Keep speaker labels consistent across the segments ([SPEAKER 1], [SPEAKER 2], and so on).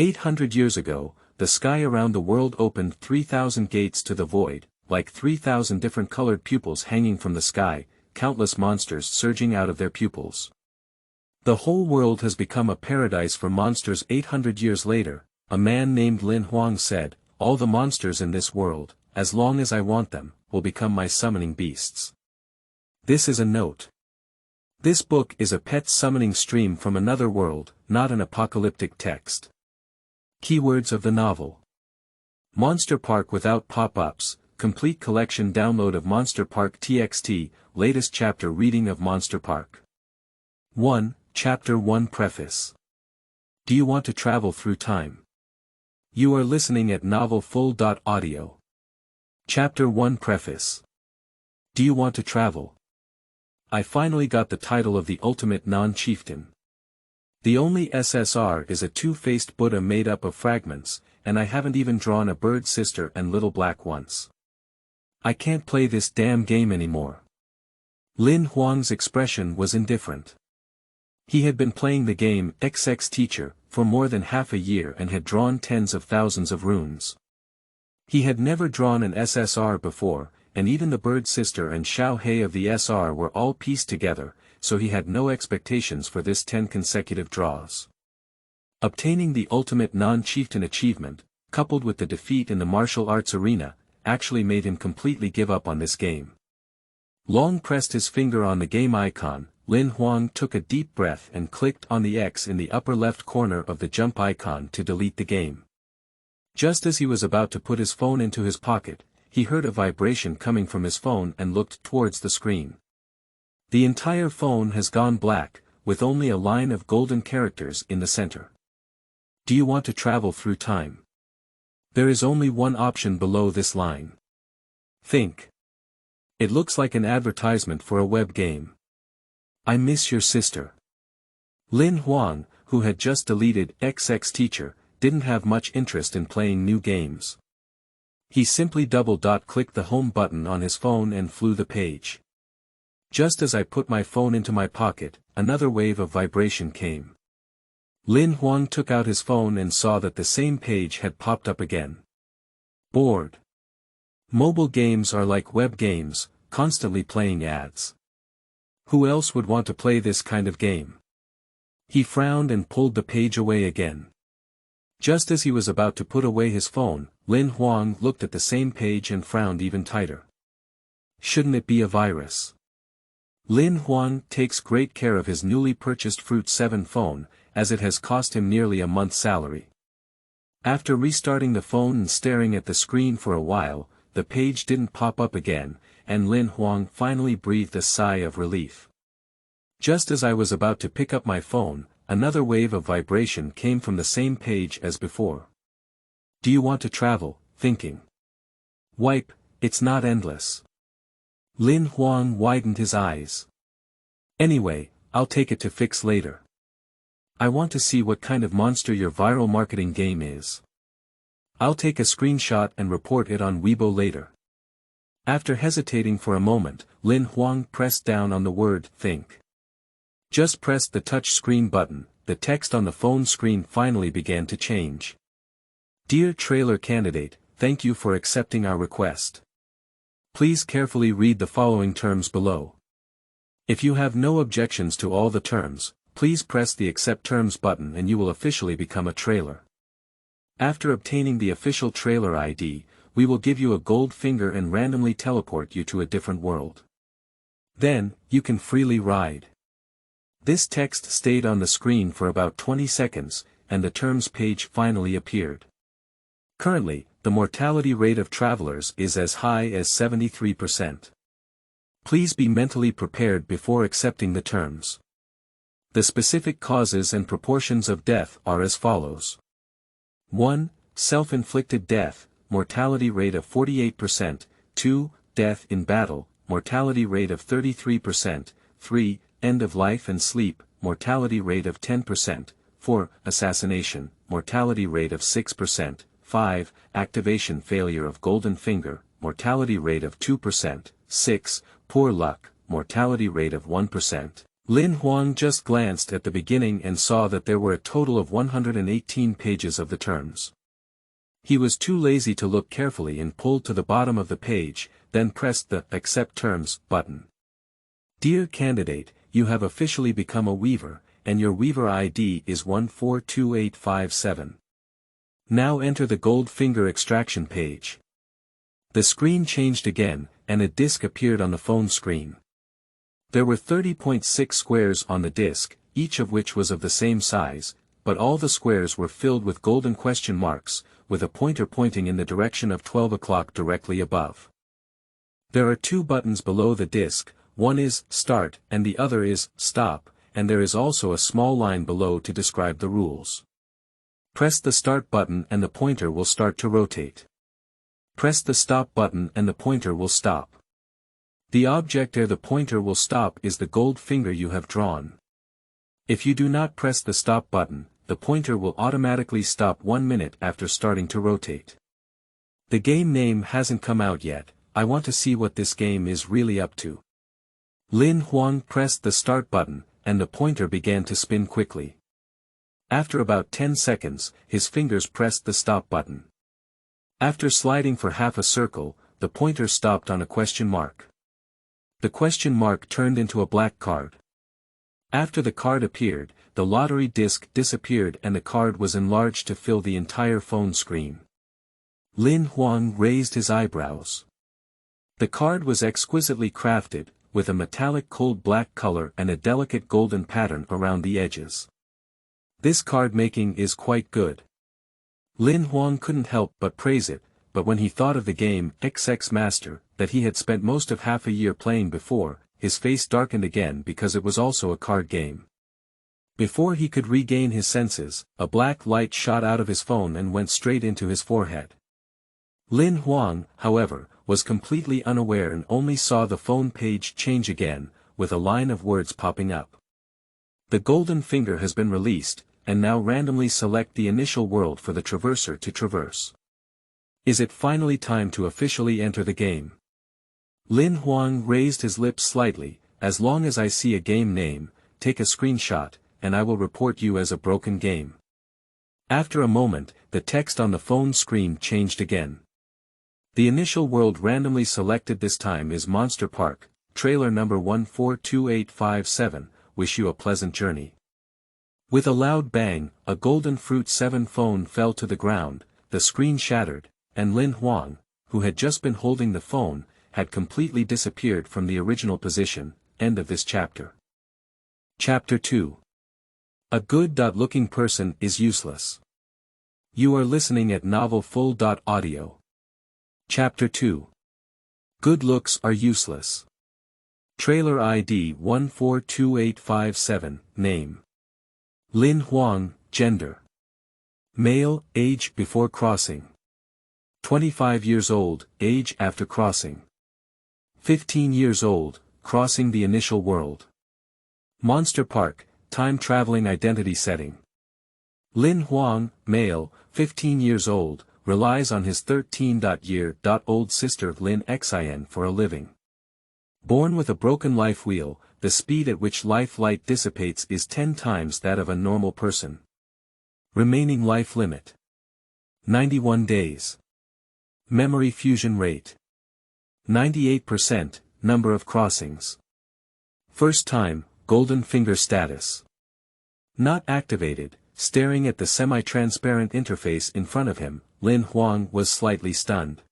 [SPEAKER 1] 800 years ago, the sky around the world opened 3,000 gates to the void, like 3,000 different colored pupils hanging from the sky, countless monsters surging out of their pupils. The whole world has become a paradise for monsters. 800 years later, a man named Lin Huang said, "All the monsters in this world, as long as I want them, will become my summoning beasts." This is a note. This book is a pet summoning stream from another world, not an apocalyptic text. Keywords of the novel. Monster Park without pop-ups, complete collection download of Monster Park TXT, latest chapter reading of Monster Park. 1, Chapter 1 Preface. Do you want to travel through time? You are listening at novelfull.audio. Chapter 1 Preface. Do you want to travel? I finally got the title of the ultimate non-chieftain. The only SSR is a two-faced Buddha made up of fragments, and I haven't even drawn a bird sister and little black once. I can't play this damn game anymore. Lin Huang's expression was indifferent. He had been playing the game XX Teacher for more than half a year and had drawn tens of thousands of runes. He had never drawn an SSR before, and even the bird sister and Xiao Hei of the SR were all pieced together, so he had no expectations for this 10 consecutive draws. Obtaining the ultimate non-chieftain achievement, coupled with the defeat in the martial arts arena, actually made him completely give up on this game. Long pressed his finger on the game icon, Lin Huang took a deep breath and clicked on the X in the upper left corner of the jump icon to delete the game. Just as he was about to put his phone into his pocket, he heard a vibration coming from his phone and looked towards the screen. The entire phone has gone black, with only a line of golden characters in the center. Do you want to travel through time? There is only one option below this line. Think. It looks like an advertisement for a web game. I miss your sister. Lin Huang, who had just deleted XX Teacher, didn't have much interest in playing new games. He simply double-clicked the home button on his phone and flew the page. Just as I put my phone into my pocket, another wave of vibration came. Lin Huang took out his phone and saw that the same page had popped up again. Bored. Mobile games are like web games, constantly playing ads. Who else would want to play this kind of game? He frowned and pulled the page away again. Just as he was about to put away his phone, Lin Huang looked at the same page and frowned even tighter. Shouldn't it be a virus? Lin Huang takes great care of his newly purchased Fruit 7 phone, as it has cost him nearly a month's salary. After restarting the phone and staring at the screen for a while, the page didn't pop up again, and Lin Huang finally breathed a sigh of relief. Just as I was about to pick up my phone, another wave of vibration came from the same page as before. Do you want to travel, thinking? Wipe, it's not endless. Lin Huang widened his eyes. Anyway, I'll take it to fix later. I want to see what kind of monster your viral marketing game is. I'll take a screenshot and report it on Weibo later. After hesitating for a moment, Lin Huang pressed down on the word think. Just pressed the touch screen button, the text on the phone screen finally began to change. Dear trailer candidate, thank you for accepting our request. Please carefully read the following terms below. If you have no objections to all the terms, please press the accept terms button and you will officially become a trailer. After obtaining the official trailer ID, we will give you a gold finger and randomly teleport you to a different world. Then, you can freely ride. This text stayed on the screen for about 20 seconds, and the terms page finally appeared. Currently, the mortality rate of travelers is as high as 73%. Please be mentally prepared before accepting the terms. The specific causes and proportions of death are as follows. 1. Self-inflicted death, mortality rate of 48%, 2. Death in battle, mortality rate of 33%, 3. End of life and sleep, mortality rate of 10%, 4. Assassination, mortality rate of 6%, 5. Activation failure of golden finger, mortality rate of 2%, 6. Poor luck, mortality rate of 1%. Lin Huang just glanced at the beginning and saw that there were a total of 118 pages of the terms. He was too lazy to look carefully and pulled to the bottom of the page, then pressed the Accept Terms button. Dear candidate, you have officially become a weaver, and your weaver ID is 142857. Now enter the gold finger extraction page. The screen changed again, and a disk appeared on the phone screen. There were 30.6 squares on the disk, each of which was of the same size, but all the squares were filled with golden question marks, with a pointer pointing in the direction of 12 o'clock directly above. There are two buttons below the disk, one is Start and the other is Stop, and there is also a small line below to describe the rules. Press the Start button and the pointer will start to rotate. Press the Stop button and the pointer will stop. The object where the pointer will stop is the gold finger you have drawn. If you do not press the Stop button, the pointer will automatically stop 1 minute after starting to rotate. The game name hasn't come out yet, I want to see what this game is really up to. Lin Huang pressed the Start button, and the pointer began to spin quickly. After about 10 seconds, his fingers pressed the Stop button. After sliding for half a circle, the pointer stopped on a question mark. The question mark turned into a black card. After the card appeared, the lottery disc disappeared and the card was enlarged to fill the entire phone screen. Lin Huang raised his eyebrows. The card was exquisitely crafted, with a metallic cold black color and a delicate golden pattern around the edges. This card making is quite good. Lin Huang couldn't help but praise it, but when he thought of the game XX Master, that he had spent most of half a year playing before, his face darkened again because it was also a card game. Before he could regain his senses, a black light shot out of his phone and went straight into his forehead. Lin Huang, however, was completely unaware and only saw the phone page change again, with a line of words popping up. The golden finger has been released, and now randomly select the initial world for the traverser to traverse. Is it finally time to officially enter the game? Lin Huang raised his lips slightly. As long as I see a game name, take a screenshot, and I will report you as a broken game. After a moment, the text on the phone screen changed again. The initial world randomly selected this time is Monster Park, trailer number 142857, wish you a pleasant journey. With a loud bang, a golden fruit 7 phone fell to the ground, the screen shattered, and Lin Huang, who had just been holding the phone, had completely disappeared from the original position. End of this chapter. Chapter 2. A good-looking person is useless. You are listening at novelfull.audio. Chapter 2. Good looks are useless. Trailer ID 142857, Name. Lin Huang, Gender. Male, age before crossing. 25 years old, age after crossing. 15 years old, crossing the initial world. Monster Park, time-traveling identity setting. Lin Huang, male, 15 years old, relies on his 13-year-old sister Lin Xin for a living. Born with a broken life wheel, the speed at which life light dissipates is 10 times that of a normal person. Remaining life limit. 91 days. Memory fusion rate. 98%, number of crossings. First time, golden finger status. Not activated. Staring at the semi-transparent interface in front of him, Lin Huang was slightly stunned.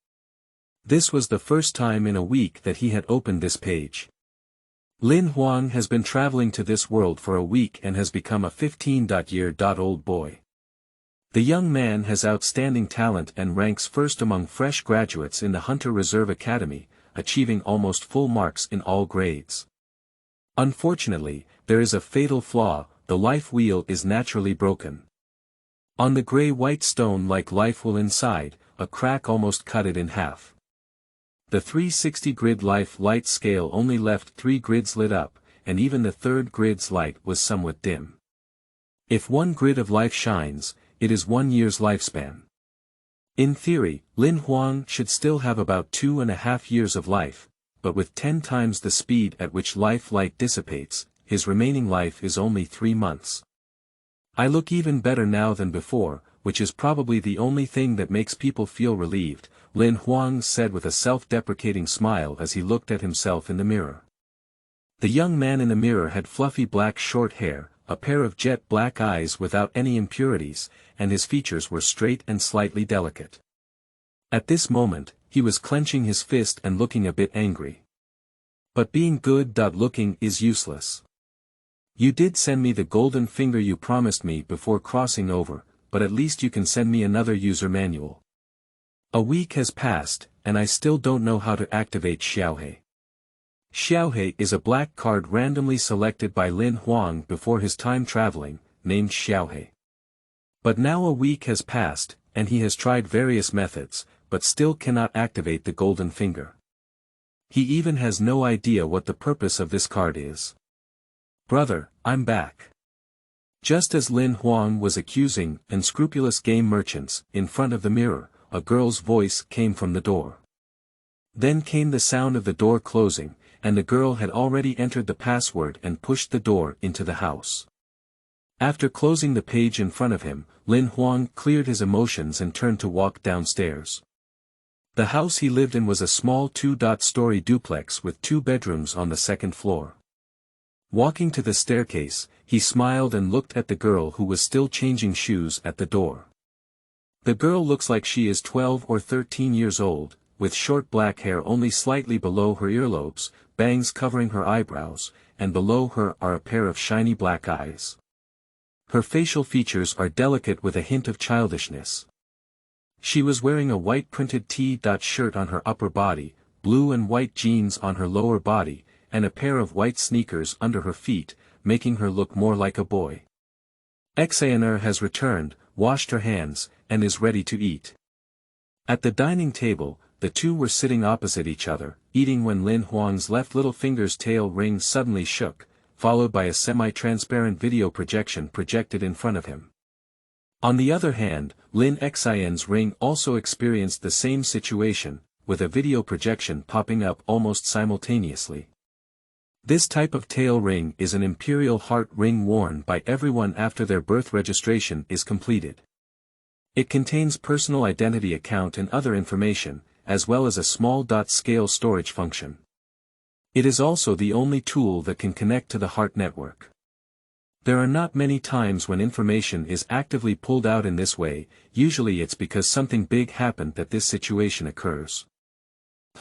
[SPEAKER 1] This was the first time in a week that he had opened this page. Lin Huang has been traveling to this world for a week and has become a 15-year-old boy. The young man has outstanding talent and ranks first among fresh graduates in the Hunter Reserve Academy, achieving almost full marks in all grades. Unfortunately, there is a fatal flaw: the life wheel is naturally broken. On the gray-white stone-like life wheel inside, a crack almost cut it in half. The 360 grid life light scale only left 3 grids lit up, and even the third grid's light was somewhat dim. If 1 grid of life shines, it is 1 year's lifespan. In theory, Lin Huang should still have about 2.5 years of life, but with 10 times the speed at which life light dissipates, his remaining life is only 3 months. I look even better now than before, which is probably the only thing that makes people feel relieved, Lin Huang said with a self-deprecating smile as he looked at himself in the mirror. The young man in the mirror had fluffy black short hair, a pair of jet black eyes without any impurities, and his features were straight and slightly delicate. At this moment, he was clenching his fist and looking a bit angry. But being good-looking is useless. You did send me the golden finger you promised me before crossing over, but at least you can send me another user manual. A week has passed, and I still don't know how to activate Xiaohe. Xiaohe is a black card randomly selected by Lin Huang before his time traveling, named Xiaohe. But now a week has passed, and he has tried various methods, but still cannot activate the golden finger. He even has no idea what the purpose of this card is. Brother, I'm back. Just as Lin Huang was accusing unscrupulous game merchants in front of the mirror, a girl's voice came from the door. Then came the sound of the door closing, and the girl had already entered the password and pushed the door into the house. After closing the page in front of him, Lin Huang cleared his emotions and turned to walk downstairs. The house he lived in was a small 2-story duplex with 2 bedrooms on the 2nd floor. Walking to the staircase, he smiled and looked at the girl who was still changing shoes at the door. The girl looks like she is 12 or 13 years old, with short black hair only slightly below her earlobes, bangs covering her eyebrows, and below her are a pair of shiny black eyes. Her facial features are delicate with a hint of childishness. She was wearing a white printed T-shirt on her upper body, blue and white jeans on her lower body, and a pair of white sneakers under her feet, making her look more like a boy. Xaner has returned, washed her hands, and is ready to eat. At the dining table, the two were sitting opposite each other, eating when Lin Huang's left little finger's tail ring suddenly shook, followed by a semi-transparent video projection projected in front of him. On the other hand, Lin Xian's ring also experienced the same situation, with a video projection popping up almost simultaneously. This type of tail ring is an imperial heart ring worn by everyone after their birth registration is completed. It contains personal identity account and other information, as well as a small .scale storage function. It is also the only tool that can connect to the heart network. There are not many times when information is actively pulled out in this way, usually it's because something big happened that this situation occurs.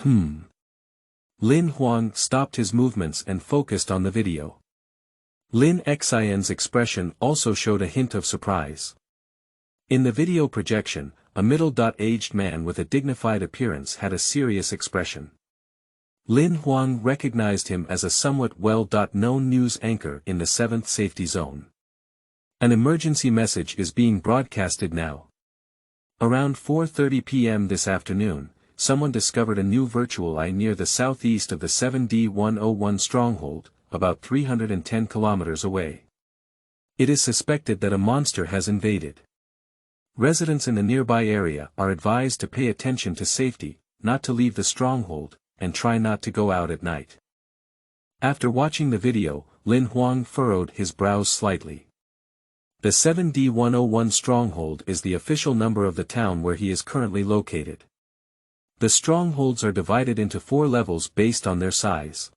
[SPEAKER 1] Lin Huang stopped his movements and focused on the video. Lin Xian's expression also showed a hint of surprise. In the video projection, a middle-aged man with a dignified appearance had a serious expression. Lin Huang recognized him as a somewhat well-known news anchor in the 7th safety zone. An emergency message is being broadcasted now. Around 4:30 p.m. this afternoon, someone discovered a new virtual eye near the southeast of the 7D101 stronghold, about 310 kilometers away. It is suspected that a monster has invaded. Residents in the nearby area are advised to pay attention to safety, not to leave the stronghold, and try not to go out at night. After watching the video, Lin Huang furrowed his brows slightly. The 7D101 stronghold is the official number of the town where he is currently located. The strongholds are divided into 4 levels based on their size.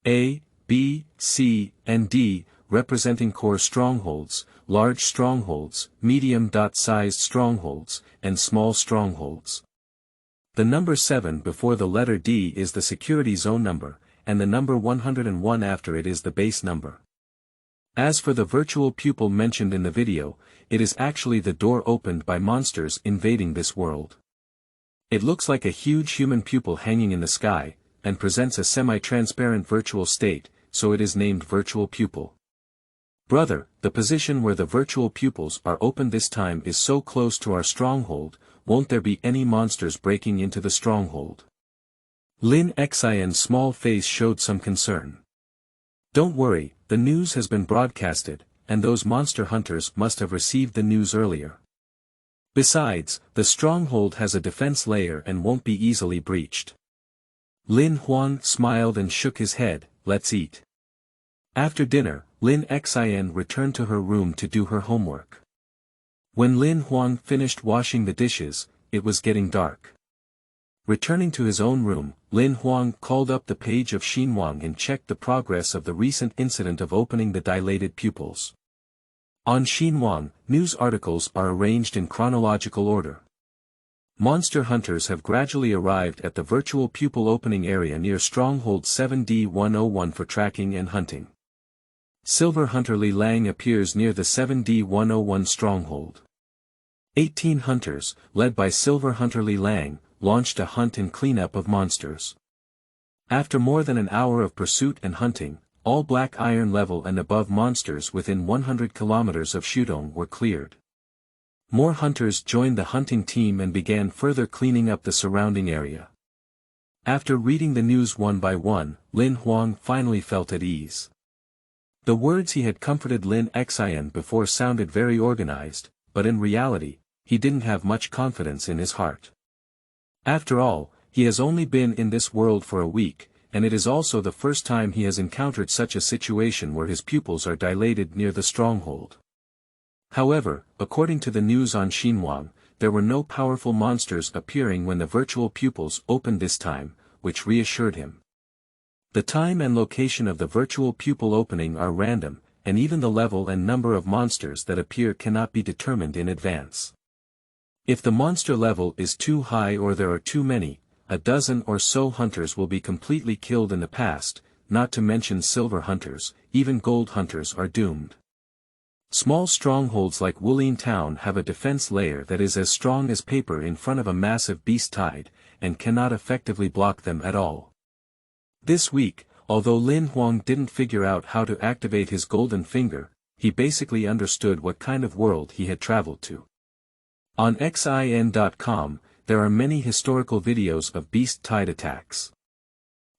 [SPEAKER 1] A, B, C, and D, representing core strongholds, large strongholds, medium-sized strongholds, and small strongholds. The number 7 before the letter D is the security zone number, and the number 101 after it is the base number. As for the virtual pupil mentioned in the video, it is actually the door opened by monsters invading this world. It looks like a huge human pupil hanging in the sky, and presents a semi-transparent virtual state, so it is named virtual pupil. Brother, the position where the virtual pupils are opened this time is so close to our stronghold, won't there be any monsters breaking into the stronghold? Lin Xian's small face showed some concern. Don't worry, the news has been broadcasted, and those monster hunters must have received the news earlier. Besides, the stronghold has a defense layer and won't be easily breached. Lin Huang smiled and shook his head, let's eat. After dinner, Lin Xin returned to her room to do her homework. When Lin Huang finished washing the dishes, it was getting dark. Returning to his own room, Lin Huang called up the page of Xinhuang and checked the progress of the recent incident of opening the dilated pupils. On Xinhuang, news articles are arranged in chronological order. Monster hunters have gradually arrived at the virtual pupil opening area near Stronghold 7D101 for tracking and hunting. Silver Hunter Li Lang appears near the 7D101 stronghold. 18 hunters, led by Silver Hunter Li Lang, launched a hunt and cleanup of monsters. After more than an hour of pursuit and hunting, all black iron level and above monsters within 100 kilometers of Shudong were cleared. More hunters joined the hunting team and began further cleaning up the surrounding area. After reading the news one by one, Lin Huang finally felt at ease. The words he had comforted Lin Xin before sounded very organized, but in reality, he didn't have much confidence in his heart. After all, he has only been in this world for a week, and it is also the first time he has encountered such a situation where his pupils are dilated near the stronghold. However, according to the news on Xinhuang, there were no powerful monsters appearing when the virtual pupils opened this time, which reassured him. The time and location of the virtual pupil opening are random, and even the level and number of monsters that appear cannot be determined in advance. If the monster level is too high or there are too many, a dozen or so hunters will be completely killed in the past, not to mention silver hunters, even gold hunters are doomed. Small strongholds like Wulin Town have a defense layer that is as strong as paper in front of a massive beast tide, and cannot effectively block them at all. This week, although Lin Huang didn't figure out how to activate his golden finger, he basically understood what kind of world he had traveled to. On xin.com, there are many historical videos of beast tide attacks.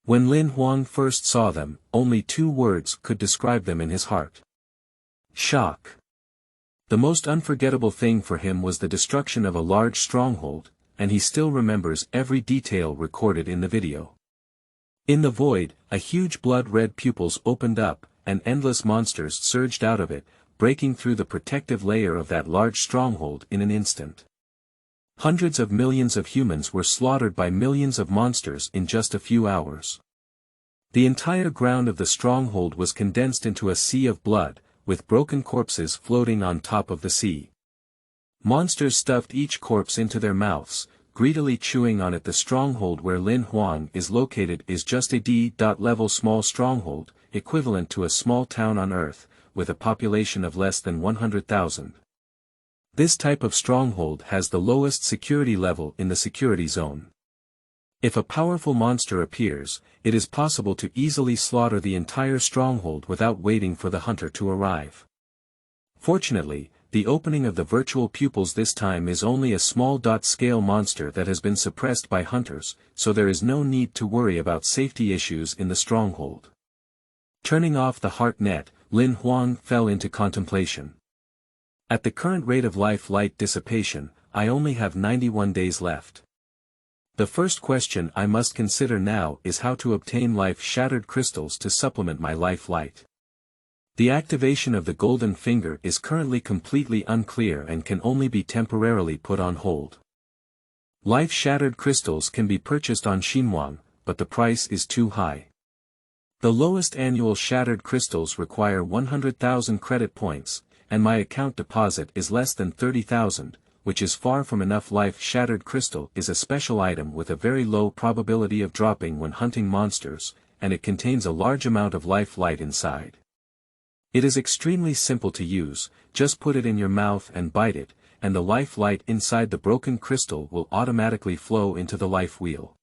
[SPEAKER 1] When Lin Huang first saw them, only 2 words could describe them in his heart. Shock. The most unforgettable thing for him was the destruction of a large stronghold, and he still remembers every detail recorded in the video. In the void, a huge blood-red pupils opened up, and endless monsters surged out of it, breaking through the protective layer of that large stronghold in an instant. Hundreds of millions of humans were slaughtered by millions of monsters in just a few hours. The entire ground of the stronghold was condensed into a sea of blood, with broken corpses floating on top of the sea. Monsters stuffed each corpse into their mouths, greedily chewing on it. The stronghold where Lin Huang is located is just a D-level small stronghold, equivalent to a small town on Earth, with a population of less than 100,000. This type of stronghold has the lowest security level in the security zone. If a powerful monster appears, it is possible to easily slaughter the entire stronghold without waiting for the hunter to arrive. Fortunately, the opening of the virtual pupils this time is only a small scale monster that has been suppressed by hunters, so there is no need to worry about safety issues in the stronghold. Turning off the heart net, Lin Huang fell into contemplation. At the current rate of light dissipation, I only have 91 days left. The first question I must consider now is how to obtain life-shattered crystals to supplement my light. The activation of the golden finger is currently completely unclear and can only be temporarily put on hold. Life-shattered crystals can be purchased on Xinhuang, but the price is too high. The lowest annual shattered crystals require 100,000 credit points, and my account deposit is less than 30,000, which is far from enough. Life-shattered crystal is a special item with a very low probability of dropping when hunting monsters, and it contains a large amount of light inside. It is extremely simple to use, just put it in your mouth and bite it, and the light inside the broken crystal will automatically flow into the life wheel.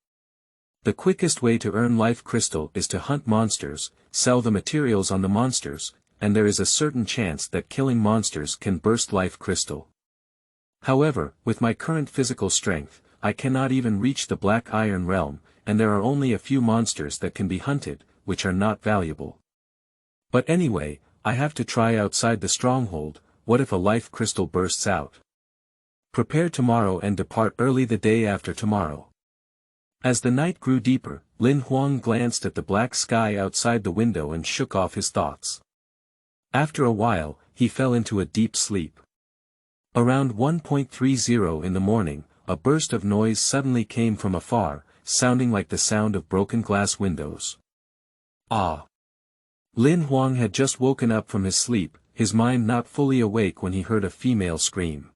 [SPEAKER 1] The quickest way to earn life crystal is to hunt monsters, sell the materials on the monsters, and there is a certain chance that killing monsters can burst life crystal. However, with my current physical strength, I cannot even reach the black iron realm, and there are only a few monsters that can be hunted, which are not valuable. But anyway, I have to try outside the stronghold. What if a life crystal bursts out? Prepare tomorrow and depart early the day after tomorrow. As the night grew deeper, Lin Huang glanced at the black sky outside the window and shook off his thoughts. After a while, he fell into a deep sleep. Around 1:30 in the morning, a burst of noise suddenly came from afar, sounding like the sound of broken glass windows. Ah! Lin Huang had just woken up from his sleep, his mind not fully awake when he heard a female scream.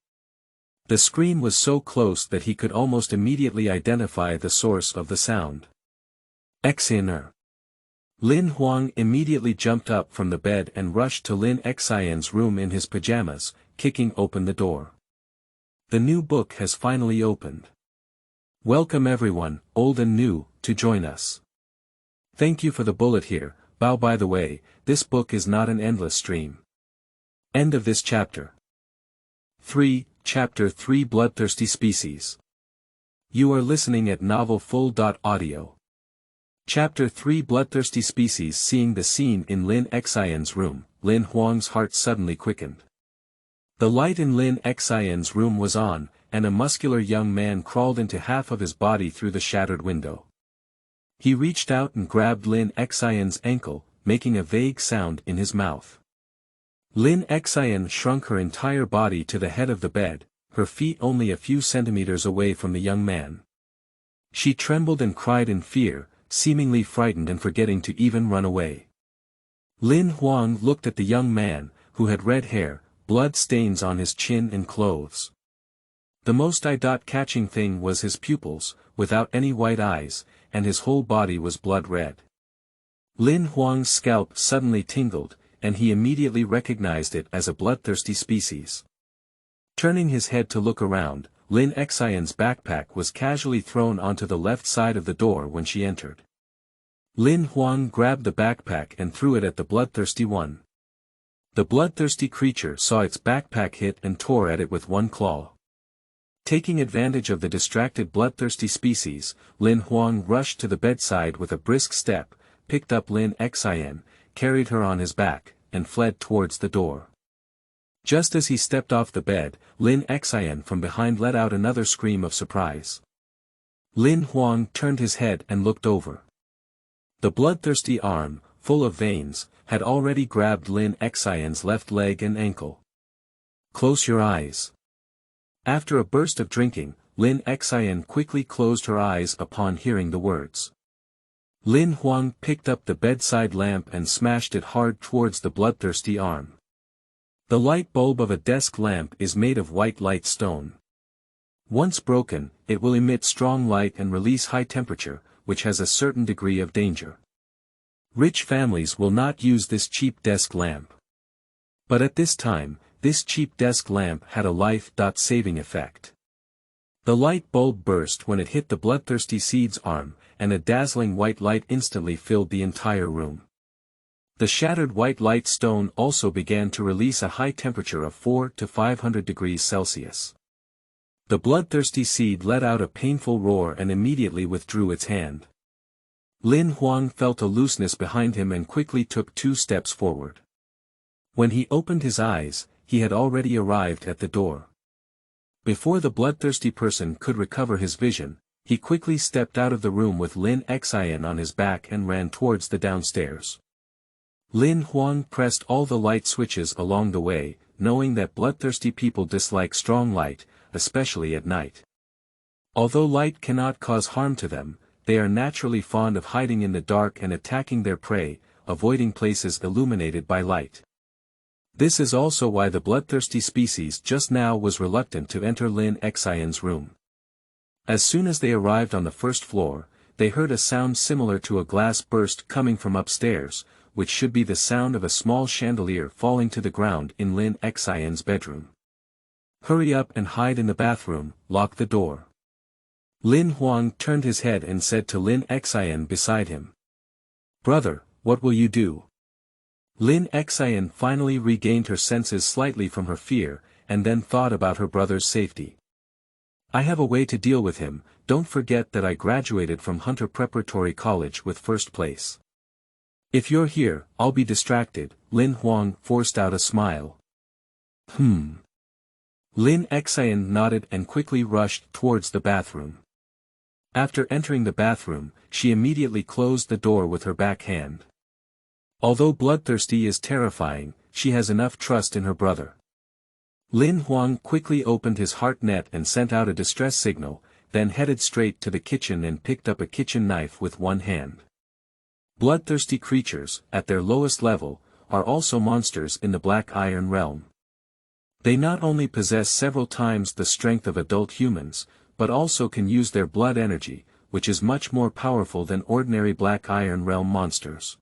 [SPEAKER 1] The scream was so close that he could almost immediately identify the source of the sound. Xian'er. Lin Huang immediately jumped up from the bed and rushed to Lin Xian's room in his pajamas, kicking open the door. The new book has finally opened. Welcome everyone, old and new, to join us. Thank you for the bullet here, Bao. By the way, this book is not an endless stream. End of this chapter. 3, Chapter 3 Bloodthirsty Species. You are listening at novelfull.audio. Chapter 3 Bloodthirsty Species. Seeing the scene in Lin Xian's room, Lin Huang's heart suddenly quickened. The light in Lin Xian's room was on, and a muscular young man crawled into half of his body through the shattered window. He reached out and grabbed Lin Xian's ankle, making a vague sound in his mouth. Lin Xian shrunk her entire body to the head of the bed, her feet only a few centimeters away from the young man. She trembled and cried in fear, seemingly frightened and forgetting to even run away. Lin Huang looked at the young man, who had red hair, blood stains on his chin and clothes. The most eye-catching thing was his pupils, without any white eyes, and his whole body was blood red. Lin Huang's scalp suddenly tingled, and he immediately recognized it as a bloodthirsty species. Turning his head to look around, Lin Xian's backpack was casually thrown onto the left side of the door when she entered. Lin Huang grabbed the backpack and threw it at the bloodthirsty one. The bloodthirsty creature saw its backpack hit and tore at it with one claw. Taking advantage of the distracted bloodthirsty species, Lin Huang rushed to the bedside with a brisk step, picked up Lin Xian, carried her on his back, and fled towards the door. Just as he stepped off the bed, Lin Xian from behind let out another scream of surprise. Lin Huang turned his head and looked over. The bloodthirsty arm, full of veins, had already grabbed Lin Xian's left leg and ankle. Close your eyes. After a burst of drinking, Lin Xian quickly closed her eyes upon hearing the words. Lin Huang picked up the bedside lamp and smashed it hard towards the bloodthirsty arm. The light bulb of a desk lamp is made of white light stone. Once broken, it will emit strong light and release high temperature, which has a certain degree of danger. Rich families will not use this cheap desk lamp. But at this time, this cheap desk lamp had a life-saving effect. The light bulb burst when it hit the bloodthirsty seed's arm, and a dazzling white light instantly filled the entire room. The shattered white light stone also began to release a high temperature of 400 to 500 degrees Celsius. The bloodthirsty seed let out a painful roar and immediately withdrew its hand. Lin Huang felt a looseness behind him and quickly took 2 steps forward. When he opened his eyes, he had already arrived at the door. Before the bloodthirsty person could recover his vision, he quickly stepped out of the room with Lin Xian on his back and ran towards the downstairs. Lin Huang pressed all the light switches along the way, knowing that bloodthirsty people dislike strong light, especially at night. Although light cannot cause harm to them, they are naturally fond of hiding in the dark and attacking their prey, avoiding places illuminated by light. This is also why the bloodthirsty species just now was reluctant to enter Lin Xian's room. As soon as they arrived on the first floor, they heard a sound similar to a glass burst coming from upstairs, which should be the sound of a small chandelier falling to the ground in Lin Xian's bedroom. Hurry up and hide in the bathroom, lock the door. Lin Huang turned his head and said to Lin Xian beside him. Brother, what will you do? Lin Xian finally regained her senses slightly from her fear, and then thought about her brother's safety. I have a way to deal with him. Don't forget that I graduated from Hunter Preparatory College with first place. If you're here, I'll be distracted. Lin Huang forced out a smile. Lin Xian nodded and quickly rushed towards the bathroom. After entering the bathroom, she immediately closed the door with her back hand. Although Bloodthirsty is terrifying, she has enough trust in her brother. Lin Huang quickly opened his heart net and sent out a distress signal, then headed straight to the kitchen and picked up a kitchen knife with one hand. Bloodthirsty creatures, at their lowest level, are also monsters in the Black Iron realm. They not only possess several times the strength of adult humans, but also can use their blood energy, which is much more powerful than ordinary Black Iron realm monsters.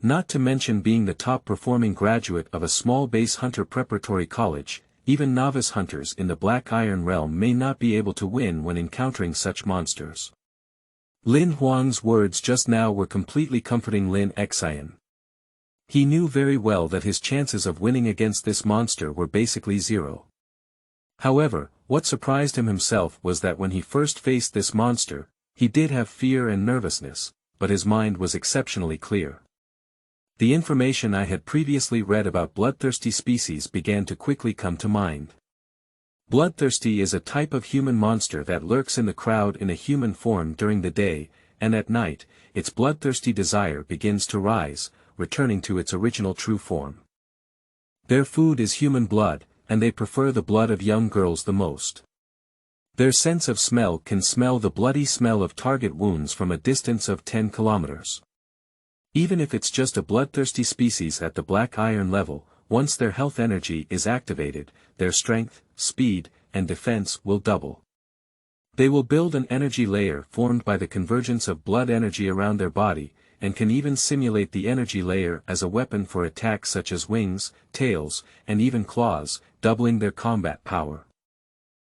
[SPEAKER 1] Not to mention being the top-performing graduate of a small base hunter preparatory college, even novice hunters in the Black Iron realm may not be able to win when encountering such monsters. Lin Huang's words just now were completely comforting Lin Xian. He knew very well that his chances of winning against this monster were basically zero. However, what surprised him himself was that when he first faced this monster, he did have fear and nervousness, but his mind was exceptionally clear. The information I had previously read about bloodthirsty species began to quickly come to mind. Bloodthirsty is a type of human monster that lurks in the crowd in a human form during the day, and at night, its bloodthirsty desire begins to rise, returning to its original true form. Their food is human blood, and they prefer the blood of young girls the most. Their sense of smell can smell the bloody smell of target wounds from a distance of 10 kilometers. Even if it's just a bloodthirsty species at the Black Iron level, once their health energy is activated, their strength, speed, and defense will double. They will build an energy layer formed by the convergence of blood energy around their body, and can even simulate the energy layer as a weapon for attacks such as wings, tails, and even claws, doubling their combat power.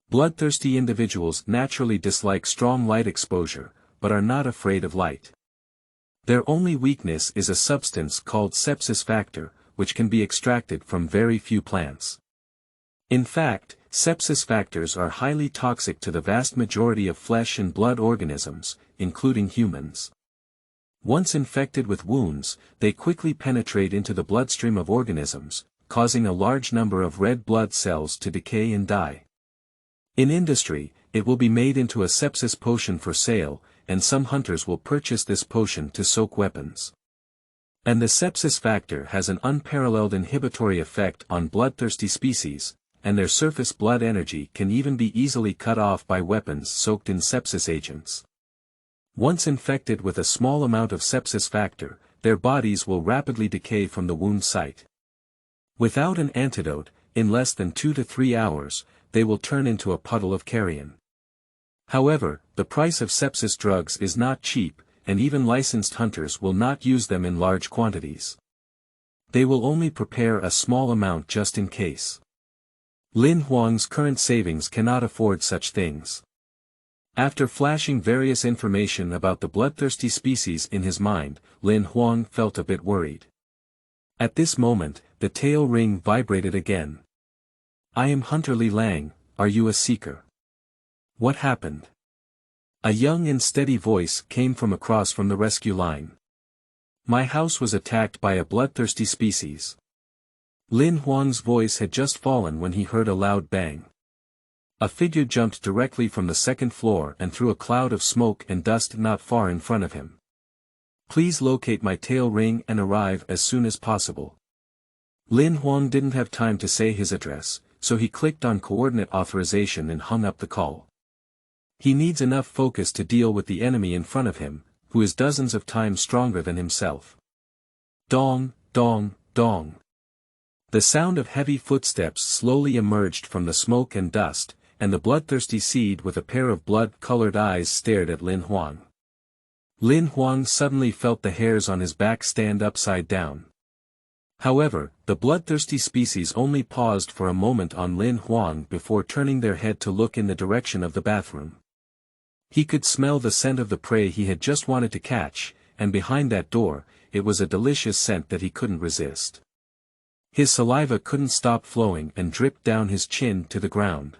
[SPEAKER 1] Bloodthirsty individuals naturally dislike strong light exposure, but are not afraid of light. Their only weakness is a substance called sepsis factor, which can be extracted from very few plants. In fact, sepsis factors are highly toxic to the vast majority of flesh and blood organisms, including humans. Once infected with wounds, they quickly penetrate into the bloodstream of organisms, causing a large number of red blood cells to decay and die. In industry, it will be made into a sepsis potion for sale, and some hunters will purchase this potion to soak weapons. And the sepsis factor has an unparalleled inhibitory effect on bloodthirsty species, and their surface blood energy can even be easily cut off by weapons soaked in sepsis agents. Once infected with a small amount of sepsis factor, their bodies will rapidly decay from the wound site. Without an antidote, in less than 2 to 3 hours, they will turn into a puddle of carrion. However, the price of sepsis drugs is not cheap, and even licensed hunters will not use them in large quantities. They will only prepare a small amount just in case. Lin Huang's current savings cannot afford such things. After flashing various information about the bloodthirsty species in his mind, Lin Huang felt a bit worried. At this moment, the tail ring vibrated again. "I am Hunter Li Lang, are you a seeker?" "What happened?" A young and steady voice came from across from the rescue line. "My house was attacked by a bloodthirsty species." Lin Huang's voice had just fallen when he heard a loud bang. A figure jumped directly from the second floor and threw a cloud of smoke and dust not far in front of him. "Please locate my tail ring and arrive as soon as possible." Lin Huang didn't have time to say his address, so he clicked on coordinate authorization and hung up the call. He needs enough focus to deal with the enemy in front of him, who is dozens of times stronger than himself. Dong, dong, dong. The sound of heavy footsteps slowly emerged from the smoke and dust, and the bloodthirsty seed with a pair of blood-colored eyes stared at Lin Huang. Lin Huang suddenly felt the hairs on his back stand upside down. However, the bloodthirsty species only paused for a moment on Lin Huang before turning their head to look in the direction of the bathroom. He could smell the scent of the prey he had just wanted to catch, and behind that door, it was a delicious scent that he couldn't resist. His saliva couldn't stop flowing and dripped down his chin to the ground.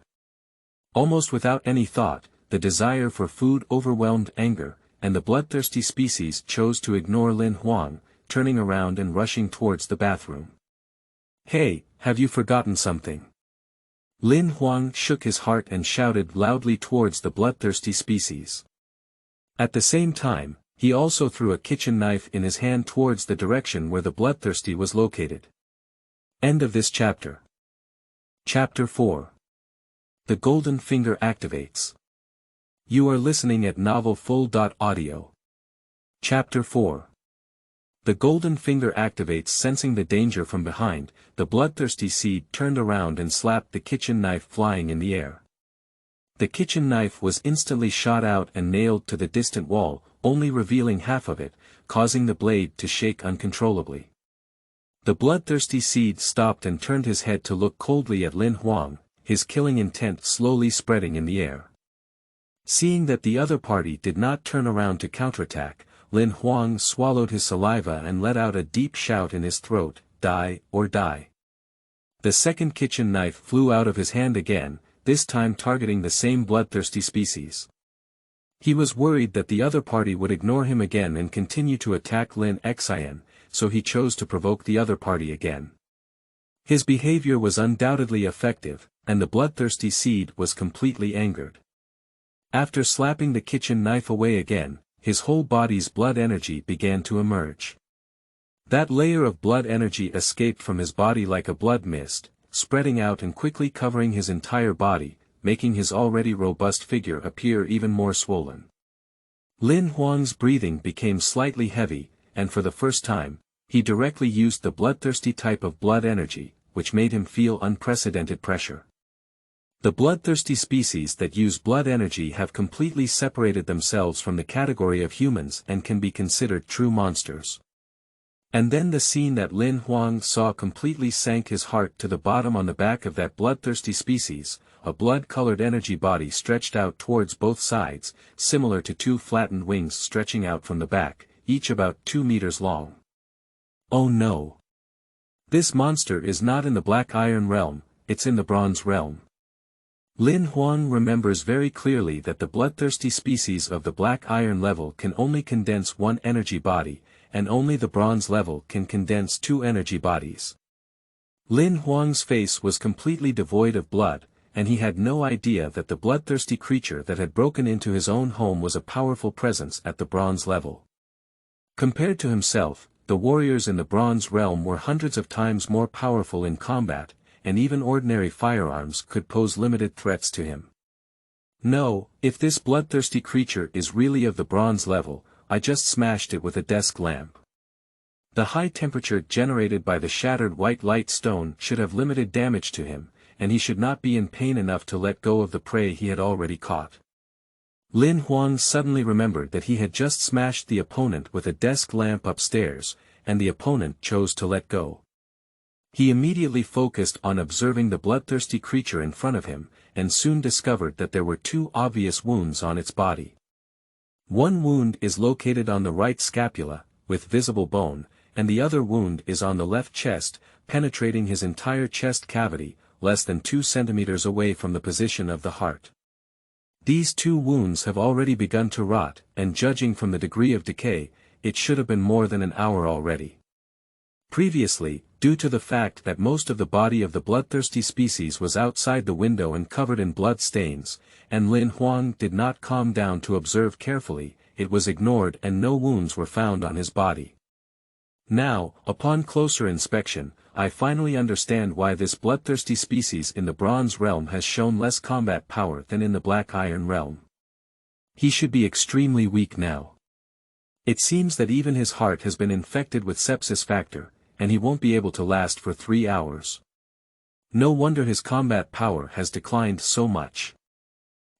[SPEAKER 1] Almost without any thought, the desire for food overwhelmed anger, and the bloodthirsty species chose to ignore Lin Huang, turning around and rushing towards the bathroom. "Hey, have you forgotten something?" Lin Huang shook his heart and shouted loudly towards the bloodthirsty species. At the same time, he also threw a kitchen knife in his hand towards the direction where the Bloodthirsty was located. End of this chapter. Chapter 4. The Golden Finger Activates. You are listening at novelfull.audio. Chapter 4. The Golden Finger activates. Sensing the danger from behind, the Bloodthirsty seed turned around and slapped the kitchen knife flying in the air. The kitchen knife was instantly shot out and nailed to the distant wall, only revealing half of it, causing the blade to shake uncontrollably. The Bloodthirsty seed stopped and turned his head to look coldly at Lin Huang, his killing intent slowly spreading in the air. Seeing that the other party did not turn around to counterattack, Lin Huang swallowed his saliva and let out a deep shout in his throat, "Die or die." The second kitchen knife flew out of his hand again, this time targeting the same bloodthirsty species. He was worried that the other party would ignore him again and continue to attack Lin Xian, so he chose to provoke the other party again. His behavior was undoubtedly effective, and the bloodthirsty seed was completely angered. After slapping the kitchen knife away again, his whole body's blood energy began to emerge. That layer of blood energy escaped from his body like a blood mist, spreading out and quickly covering his entire body, making his already robust figure appear even more swollen. Lin Huang's breathing became slightly heavy, and for the first time, he directly used the bloodthirsty type of blood energy, which made him feel unprecedented pressure. The bloodthirsty species that use blood energy have completely separated themselves from the category of humans and can be considered true monsters. And then the scene that Lin Huang saw completely sank his heart to the bottom. On the back of that bloodthirsty species, a blood-colored energy body stretched out towards both sides, similar to two flattened wings stretching out from the back, each about 2 meters long. Oh no! This monster is not in the Black Iron realm, it's in the Bronze realm. Lin Huang remembers very clearly that the bloodthirsty species of the Black Iron level can only condense one energy body, and only the Bronze level can condense 2 energy bodies. Lin Huang's face was completely devoid of blood, and he had no idea that the bloodthirsty creature that had broken into his own home was a powerful presence at the Bronze level. Compared to himself, the warriors in the Bronze realm were hundreds of times more powerful in combat, and even ordinary firearms could pose limited threats to him. No, if this bloodthirsty creature is really of the Bronze level, I just smashed it with a desk lamp. The high temperature generated by the shattered white light stone should have limited damage to him, and he should not be in pain enough to let go of the prey he had already caught. Lin Huang suddenly remembered that he had just smashed the opponent with a desk lamp upstairs, and the opponent chose to let go. He immediately focused on observing the bloodthirsty creature in front of him, and soon discovered that there were 2 obvious wounds on its body. One wound is located on the right scapula, with visible bone, and the other wound is on the left chest, penetrating his entire chest cavity, less than 2 centimeters away from the position of the heart. These 2 wounds have already begun to rot, and judging from the degree of decay, it should have been more than an hour already. Previously, due to the fact that most of the body of the bloodthirsty species was outside the window and covered in blood stains, and Lin Huang did not calm down to observe carefully, it was ignored and no wounds were found on his body. Now, upon closer inspection, I finally understand why this bloodthirsty species in the Bronze realm has shown less combat power than in the Black Iron realm. He should be extremely weak now. It seems that even his heart has been infected with sepsis factor, and he won't be able to last for 3 hours. No wonder his combat power has declined so much.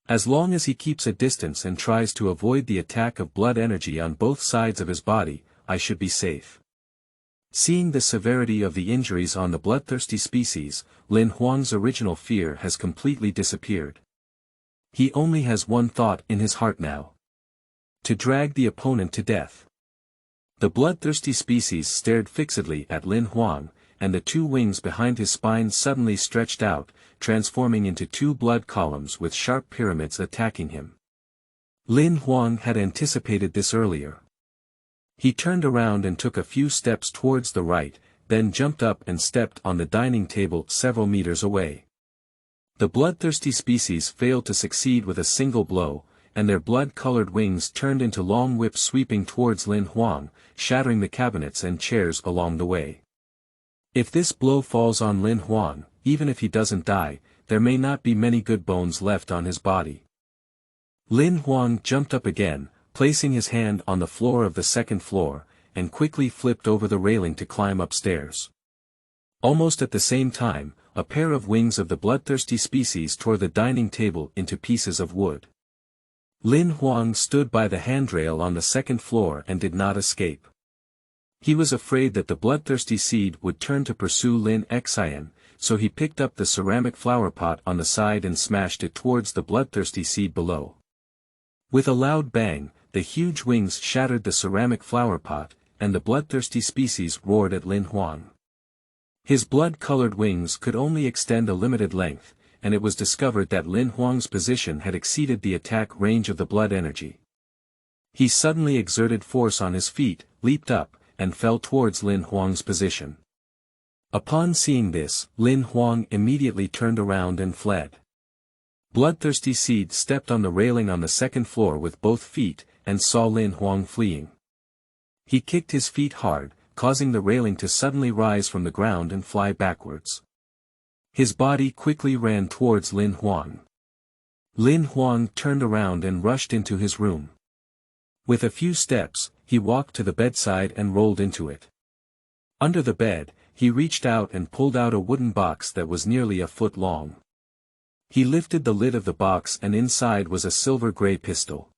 [SPEAKER 1] As long as he keeps a distance and tries to avoid the attack of blood energy on both sides of his body, I should be safe. Seeing the severity of the injuries on the bloodthirsty species, Lin Huang's original fear has completely disappeared. He only has one thought in his heart now: to drag the opponent to death. The bloodthirsty species stared fixedly at Lin Huang, and the 2 wings behind his spine suddenly stretched out, transforming into 2 blood columns with sharp pyramids attacking him. Lin Huang had anticipated this earlier. He turned around and took a few steps towards the right, then jumped up and stepped on the dining table several meters away. The bloodthirsty species failed to succeed with a single blow, and their blood-colored wings turned into long whips sweeping towards Lin Huang, shattering the cabinets and chairs along the way. If this blow falls on Lin Huang, even if he doesn't die, there may not be many good bones left on his body. Lin Huang jumped up again, placing his hand on the floor of the second floor, and quickly flipped over the railing to climb upstairs. Almost at the same time, a pair of wings of the bloodthirsty species tore the dining table into pieces of wood. Lin Huang stood by the handrail on the second floor and did not escape. He was afraid that the bloodthirsty seed would turn to pursue Lin Xian, so he picked up the ceramic flower pot on the side and smashed it towards the bloodthirsty seed below. With a loud bang, the huge wings shattered the ceramic flower pot, and the bloodthirsty species roared at Lin Huang. His blood-colored wings could only extend a limited length, and it was discovered that Lin Huang's position had exceeded the attack range of the blood energy. He suddenly exerted force on his feet, leaped up, and fell towards Lin Huang's position. Upon seeing this, Lin Huang immediately turned around and fled. Bloodthirsty Seed stepped on the railing on the second floor with both feet, and saw Lin Huang fleeing. He kicked his feet hard, causing the railing to suddenly rise from the ground and fly backwards. His body quickly ran towards Lin Huang. Lin Huang turned around and rushed into his room. With a few steps, he walked to the bedside and rolled into it. Under the bed, he reached out and pulled out a wooden box that was nearly a foot long. He lifted the lid of the box and inside was a silver-gray pistol.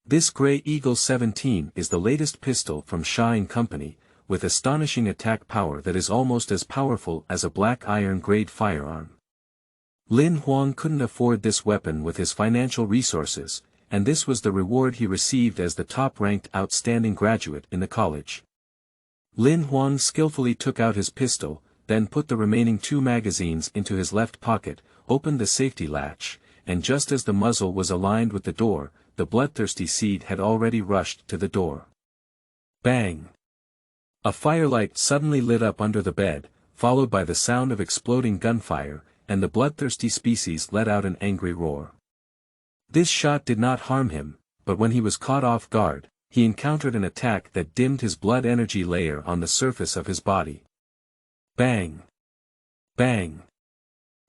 [SPEAKER 1] This Grey Eagle 17 is the latest pistol from Shaw & Company, with astonishing attack power that is almost as powerful as a black iron-grade firearm. Lin Huang couldn't afford this weapon with his financial resources, and this was the reward he received as the top-ranked outstanding graduate in the college. Lin Huang skillfully took out his pistol, then put the remaining 2 magazines into his left pocket, opened the safety latch, and just as the muzzle was aligned with the door, the bloodthirsty seed had already rushed to the door. Bang! A firelight suddenly lit up under the bed, followed by the sound of exploding gunfire, and the bloodthirsty species let out an angry roar. This shot did not harm him, but when he was caught off guard, he encountered an attack that dimmed his blood energy layer on the surface of his body. Bang! Bang!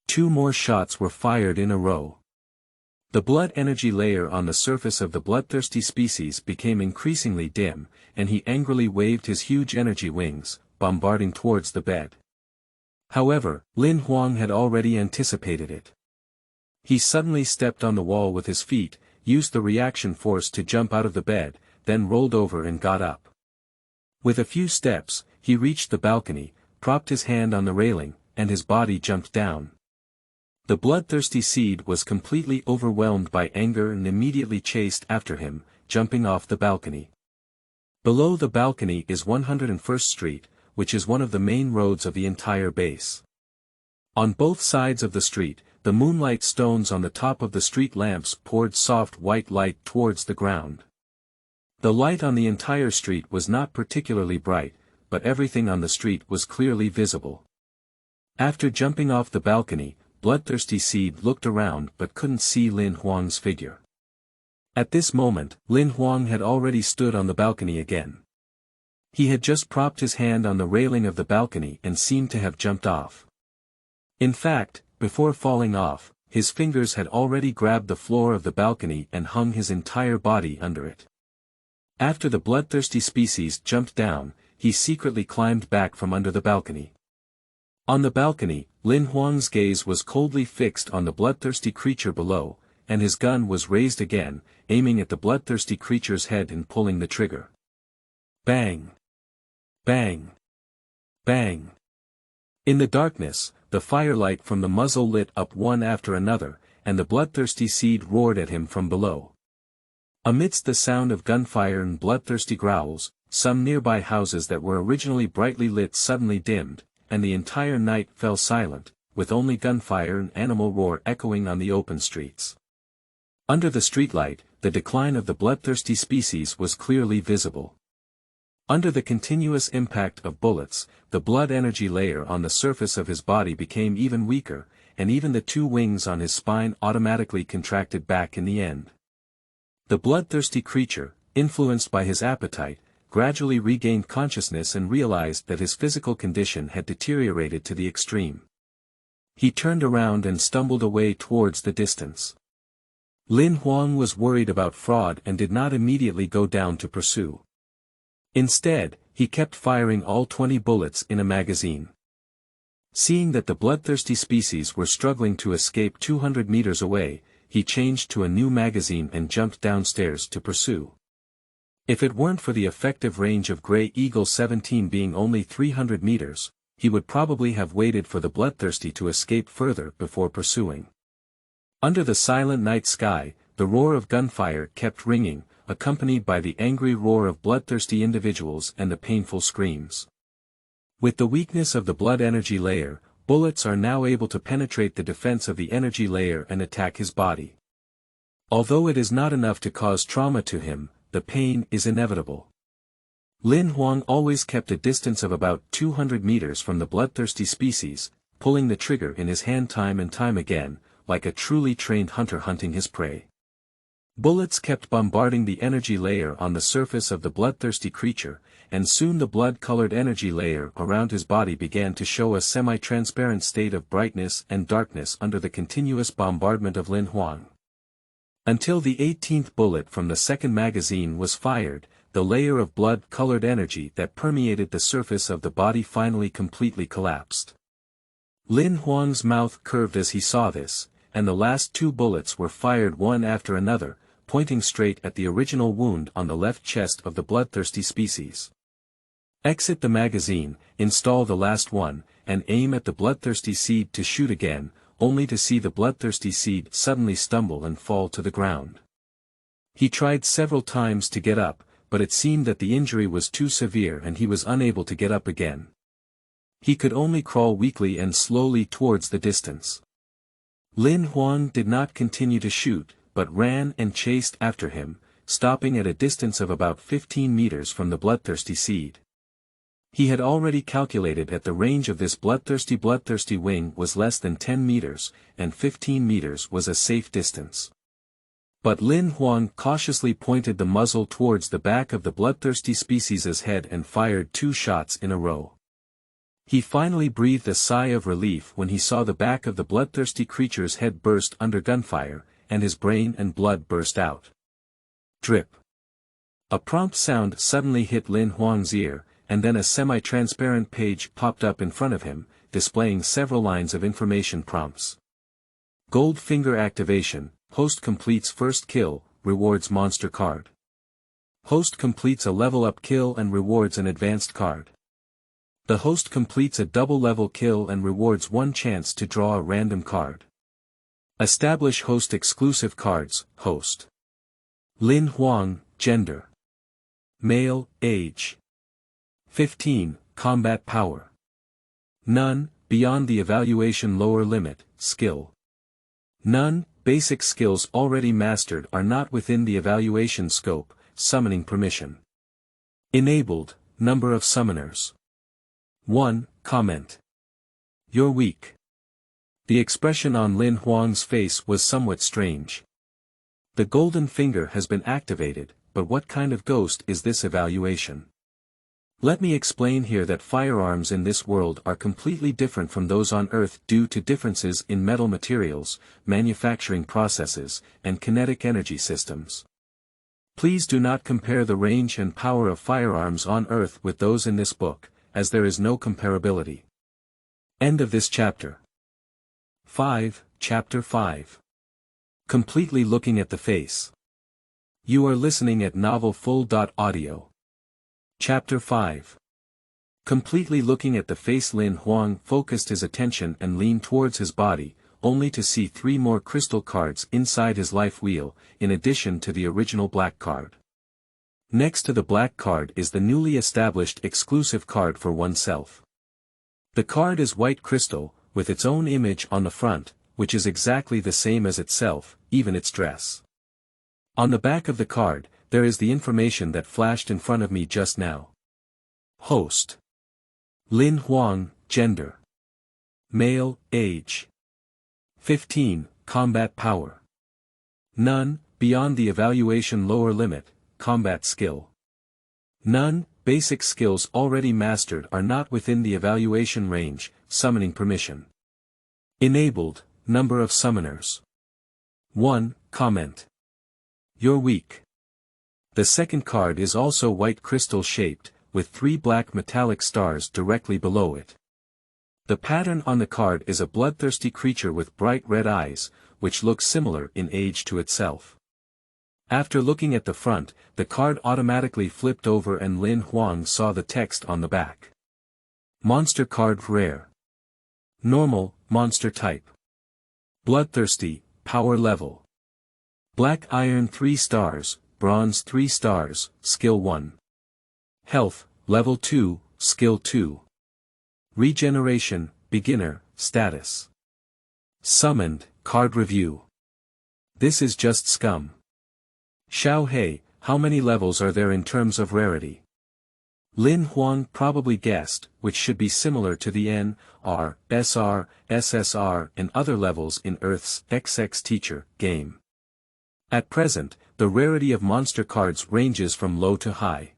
[SPEAKER 1] 2 more shots were fired in a row. The blood energy layer on the surface of the bloodthirsty species became increasingly dim, and he angrily waved his huge energy wings, bombarding towards the bed. However, Lin Huang had already anticipated it. He suddenly stepped on the wall with his feet, used the reaction force to jump out of the bed, then rolled over and got up. With a few steps, he reached the balcony, propped his hand on the railing, and his body jumped down. The bloodthirsty seed was completely overwhelmed by anger and immediately chased after him, jumping off the balcony. Below the balcony is 101st Street, which is one of the main roads of the entire base. On both sides of the street, the moonlight stones on the top of the street lamps poured soft white light towards the ground. The light on the entire street was not particularly bright, but everything on the street was clearly visible. After jumping off the balcony, Bloodthirsty Seed looked around but couldn't see Lin Huang's figure. At this moment, Lin Huang had already stood on the balcony again. He had just propped his hand on the railing of the balcony and seemed to have jumped off. In fact, before falling off, his fingers had already grabbed the floor of the balcony and hung his entire body under it. After the bloodthirsty species jumped down, he secretly climbed back from under the balcony. On the balcony, Lin Huang's gaze was coldly fixed on the bloodthirsty creature below, and his gun was raised again, aiming at the bloodthirsty creature's head and pulling the trigger. Bang! Bang! Bang! In the darkness, the firelight from the muzzle lit up one after another, and the bloodthirsty seed roared at him from below. Amidst the sound of gunfire and bloodthirsty growls, some nearby houses that were originally brightly lit suddenly dimmed, and the entire night fell silent, with only gunfire and animal roar echoing on the open streets. Under the streetlight, the decline of the bloodthirsty species was clearly visible. Under the continuous impact of bullets, the blood energy layer on the surface of his body became even weaker, and even the 2 wings on his spine automatically contracted back in the end. The bloodthirsty creature, influenced by his appetite, gradually regained consciousness and realized that his physical condition had deteriorated to the extreme. He turned around and stumbled away towards the distance. Lin Huang was worried about fraud and did not immediately go down to pursue. Instead, he kept firing all 20 bullets in a magazine. Seeing that the bloodthirsty species were struggling to escape 200 meters away, he changed to a new magazine and jumped downstairs to pursue. If it weren't for the effective range of Grey Eagle 17 being only 300 meters, he would probably have waited for the bloodthirsty to escape further before pursuing. Under the silent night sky, the roar of gunfire kept ringing, accompanied by the angry roar of bloodthirsty individuals and the painful screams. With the weakness of the blood energy layer, bullets are now able to penetrate the defense of the energy layer and attack his body. Although it is not enough to cause trauma to him, the pain is inevitable. Lin Huang always kept a distance of about 200 meters from the bloodthirsty species, pulling the trigger in his hand time and time again, like a truly trained hunter hunting his prey. Bullets kept bombarding the energy layer on the surface of the bloodthirsty creature, and soon the blood-colored energy layer around his body began to show a semi-transparent state of brightness and darkness under the continuous bombardment of Lin Huang. Until the 18th bullet from the second magazine was fired, the layer of blood-colored energy that permeated the surface of the body finally completely collapsed. Lin Huang's mouth curved as he saw this, and the last 2 bullets were fired one after another, pointing straight at the original wound on the left chest of the bloodthirsty species. Exit the magazine, install the last one, and aim at the bloodthirsty seed to shoot again, only to see the bloodthirsty seed suddenly stumble and fall to the ground. He tried several times to get up, but it seemed that the injury was too severe and he was unable to get up again. He could only crawl weakly and slowly towards the distance. Lin Huang did not continue to shoot, but ran and chased after him, stopping at a distance of about 15 meters from the bloodthirsty seed. He had already calculated that the range of this bloodthirsty wing was less than 10 meters, and 15 meters was a safe distance. But Lin Huang cautiously pointed the muzzle towards the back of the bloodthirsty species' head and fired 2 shots in a row. He finally breathed a sigh of relief when he saw the back of the bloodthirsty creature's head burst under gunfire, and his brain and blood burst out. Drip. A prompt sound suddenly hit Lin Huang's ear, and then a semi-transparent page popped up in front of him, displaying several lines of information prompts. Gold finger activation, host completes first kill, rewards monster card. Host completes a level-up kill and rewards an advanced card. The host completes a double-level kill and rewards 1 chance to draw a random card. Establish host exclusive cards, host. Lin Huang, gender. Male, age. 15, combat power. None, beyond the evaluation lower limit, skill. None, basic skills already mastered are not within the evaluation scope, summoning permission. Enabled, number of summoners. 1. Comment. You're weak. The expression on Lin Huang's face was somewhat strange. The golden finger has been activated, but what kind of ghost is this evaluation? Let me explain here that firearms in this world are completely different from those on Earth due to differences in metal materials, manufacturing processes, and kinetic energy systems. Please do not compare the range and power of firearms on Earth with those in this book, as there is no comparability. End of this chapter. 5. Chapter 5. Completely looking at the face. You are listening at novelfull.audio. Chapter 5. Completely looking at the face. Lin Huang focused his attention and leaned towards his body, only to see 3 more crystal cards inside his life wheel, in addition to the original black card. Next to the black card is the newly established exclusive card for oneself. The card is white crystal, with its own image on the front, which is exactly the same as itself, even its dress. On the back of the card, there is the information that flashed in front of me just now. Host. Lin Huang, gender. Male, age. 15, combat power. None, beyond the evaluation lower limit, combat skill. None, basic skills already mastered are not within the evaluation range, summoning permission. Enabled, number of summoners. 1, comment. You're weak. The second card is also white crystal shaped, with 3 black metallic stars directly below it. The pattern on the card is a bloodthirsty creature with bright red eyes, which looks similar in age to itself. After looking at the front, the card automatically flipped over and Lin Huang saw the text on the back. Monster card rare. Normal, monster type. Bloodthirsty, power level. Black iron 3 stars, bronze 3 stars, skill 1. Health, level 2, skill 2. Regeneration, beginner, status. Summoned, card review. This is just scum. Xiao He, how many levels are there in terms of rarity? Lin Huang probably guessed, which should be similar to the N, R, SR, SSR and other levels in Earth's XX Teacher game. At present, the rarity of monster cards ranges from low to high.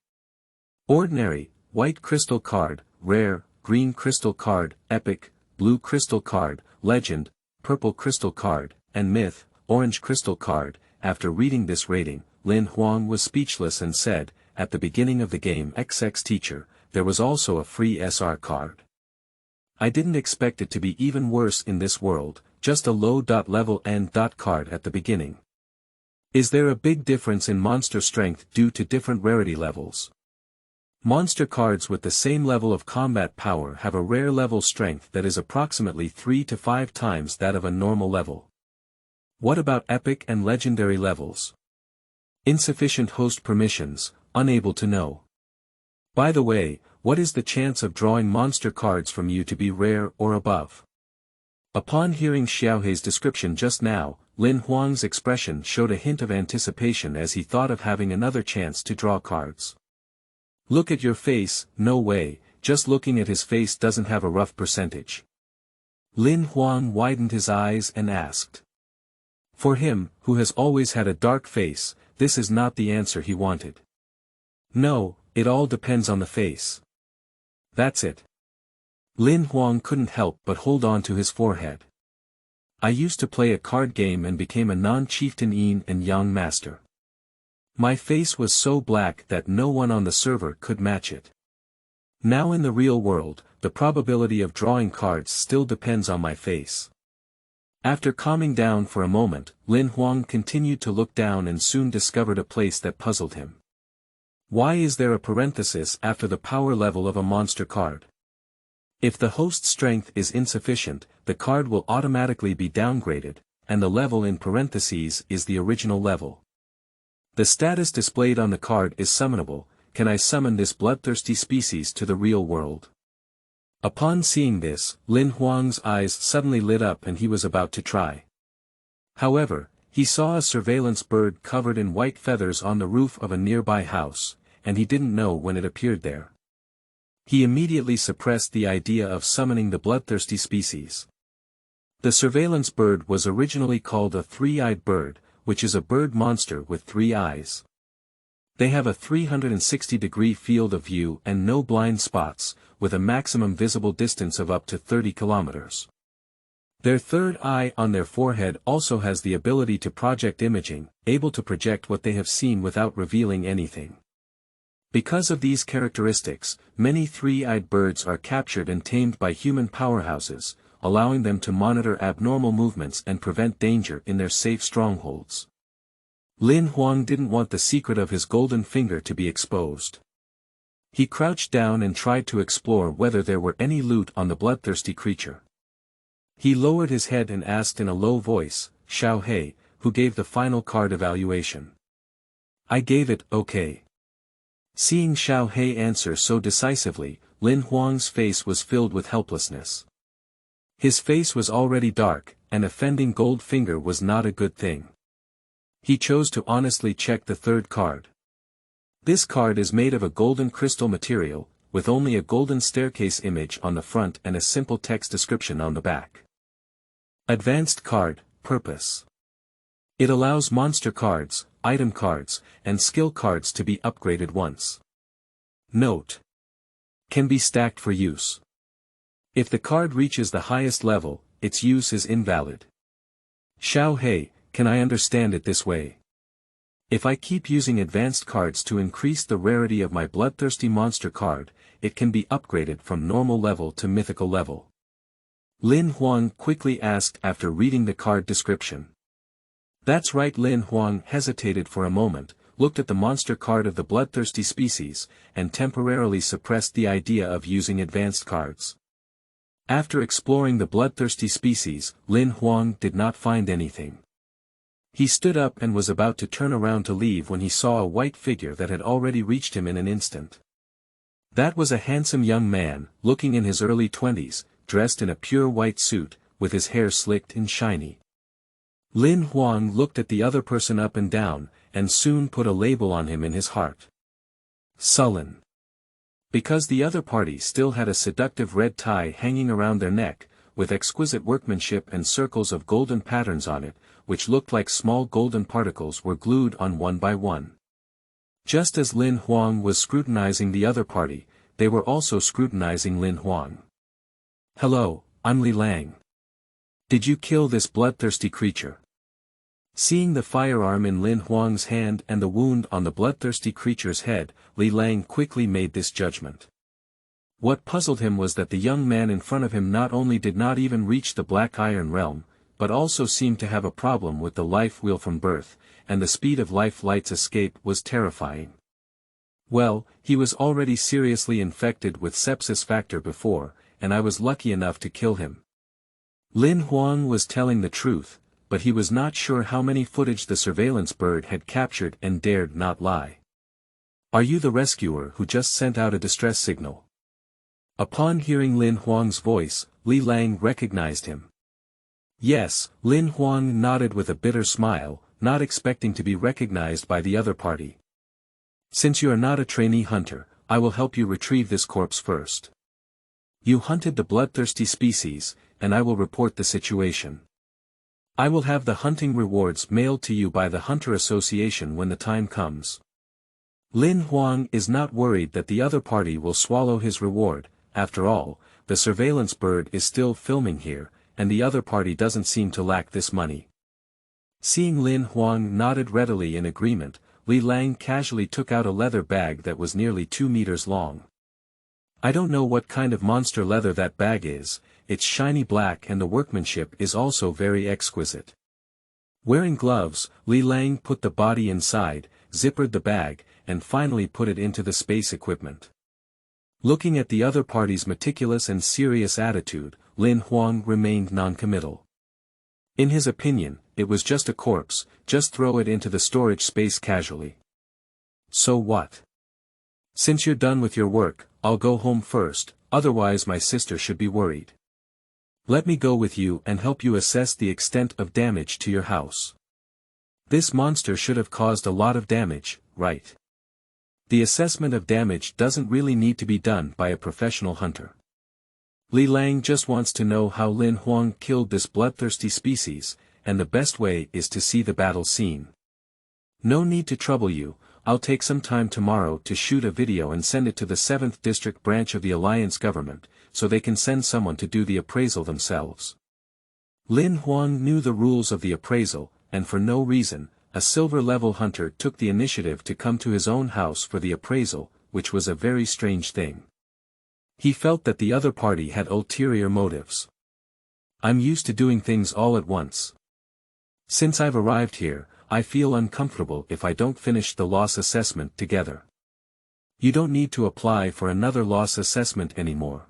[SPEAKER 1] Ordinary, white crystal card, rare, green crystal card, epic, blue crystal card, legend, purple crystal card, and myth, orange crystal card. After reading this rating, Lin Huang was speechless and said, at the beginning of the game XX Teacher, there was also a free SR card. I didn't expect it to be even worse in this world, just a low level N card at the beginning. Is there a big difference in monster strength due to different rarity levels? Monster cards with the same level of combat power have a rare level strength that is approximately 3 to 5 times that of a normal level. What about epic and legendary levels? Insufficient host permissions, unable to know. By the way, what is the chance of drawing monster cards from you to be rare or above? Upon hearing Xiaohei's description just now, Lin Huang's expression showed a hint of anticipation as he thought of having another chance to draw cards. Look at your face, no way, just looking at his face doesn't have a rough percentage. Lin Huang widened his eyes and asked. For him, who has always had a dark face, this is not the answer he wanted. No, it all depends on the face. That's it. Lin Huang couldn't help but hold on to his forehead. I used to play a card game and became a non-chieftain yin and yang master. My face was so black that no one on the server could match it. Now in the real world, the probability of drawing cards still depends on my face. After calming down for a moment, Lin Huang continued to look down and soon discovered a place that puzzled him. Why is there a parenthesis after the power level of a monster card? If the host strength is insufficient, the card will automatically be downgraded, and the level in parentheses is the original level. The status displayed on the card is summonable. Can I summon this bloodthirsty species to the real world? Upon seeing this, Lin Huang's eyes suddenly lit up and he was about to try. However, he saw a surveillance bird covered in white feathers on the roof of a nearby house, and he didn't know when it appeared there. He immediately suppressed the idea of summoning the bloodthirsty species. The surveillance bird was originally called a three-eyed bird, which is a bird monster with 3 eyes. They have a 360-degree field of view and no blind spots, with a maximum visible distance of up to 30 kilometers. Their third eye on their forehead also has the ability to project imaging, able to project what they have seen without revealing anything. Because of these characteristics, many three-eyed birds are captured and tamed by human powerhouses, allowing them to monitor abnormal movements and prevent danger in their safe strongholds. Lin Huang didn't want the secret of his golden finger to be exposed. He crouched down and tried to explore whether there were any loot on the bloodthirsty creature. He lowered his head and asked in a low voice, Xiao He, who gave the final card evaluation. I gave it okay. Seeing Xiao He answer so decisively, Lin Huang's face was filled with helplessness. His face was already dark, and offending gold finger was not a good thing. He chose to honestly check the third card. This card is made of a golden crystal material, with only a golden staircase image on the front and a simple text description on the back. Advanced card, Purpose. It allows monster cards, item cards, and skill cards to be upgraded once. Note: can be stacked for use. If the card reaches the highest level, its use is invalid. Xiao Hei, can I understand it this way? If I keep using advanced cards to increase the rarity of my Bloodthirsty monster card, it can be upgraded from normal level to mythical level. Lin Huang quickly asked after reading the card description. That's right. Lin Huang hesitated for a moment, looked at the monster card of the Bloodthirsty species, and temporarily suppressed the idea of using advanced cards. After exploring the Bloodthirsty species, Lin Huang did not find anything. He stood up and was about to turn around to leave when he saw a white figure that had already reached him in an instant. That was a handsome young man, looking in his early 20s, dressed in a pure white suit, with his hair slicked and shiny. Lin Huang looked at the other person up and down, and soon put a label on him in his heart. Sullen. Because the other party still had a seductive red tie hanging around their neck, with exquisite workmanship and circles of golden patterns on it, which looked like small golden particles were glued on one by one. Just as Lin Huang was scrutinizing the other party, they were also scrutinizing Lin Huang. Hello, I'm Li Lang. Did you kill this bloodthirsty creature? Seeing the firearm in Lin Huang's hand and the wound on the bloodthirsty creature's head, Li Lang quickly made this judgment. What puzzled him was that the young man in front of him not only did not even reach the Black Iron Realm, but also seemed to have a problem with the life wheel from birth, and the speed of life light's escape was terrifying. Well, he was already seriously infected with sepsis factor before, and I was lucky enough to kill him. Lin Huang was telling the truth, but he was not sure how many footage the surveillance bird had captured and dared not lie. Are you the rescuer who just sent out a distress signal? Upon hearing Lin Huang's voice, Li Lang recognized him. Yes, Lin Huang nodded with a bitter smile, not expecting to be recognized by the other party. Since you are not a trainee hunter, I will help you retrieve this corpse first. You hunted the bloodthirsty species, and I will report the situation. I will have the hunting rewards mailed to you by the Hunter Association when the time comes. Lin Huang is not worried that the other party will swallow his reward. After all, the surveillance bird is still filming here, and the other party doesn't seem to lack this money. Seeing Lin Huang nodded readily in agreement, Li Lang casually took out a leather bag that was nearly 2 meters long. I don't know what kind of monster leather that bag is, it's shiny black and the workmanship is also very exquisite. Wearing gloves, Li Lang put the body inside, zippered the bag, and finally put it into the space equipment. Looking at the other party's meticulous and serious attitude, Lin Huang remained non-committal. In his opinion, it was just a corpse, just throw it into the storage space casually. So what? Since you're done with your work, I'll go home first, otherwise my sister should be worried. Let me go with you and help you assess the extent of damage to your house. This monster should have caused a lot of damage, right? The assessment of damage doesn't really need to be done by a professional hunter. Li Lang just wants to know how Lin Huang killed this bloodthirsty species, and the best way is to see the battle scene. No need to trouble you, I'll take some time tomorrow to shoot a video and send it to the 7th District branch of the Alliance government, so they can send someone to do the appraisal themselves. Lin Huang knew the rules of the appraisal, and for no reason, a silver-level hunter took the initiative to come to his own house for the appraisal, which was a very strange thing. He felt that the other party had ulterior motives. I'm used to doing things all at once. Since I've arrived here, I feel uncomfortable if I don't finish the loss assessment together. You don't need to apply for another loss assessment anymore.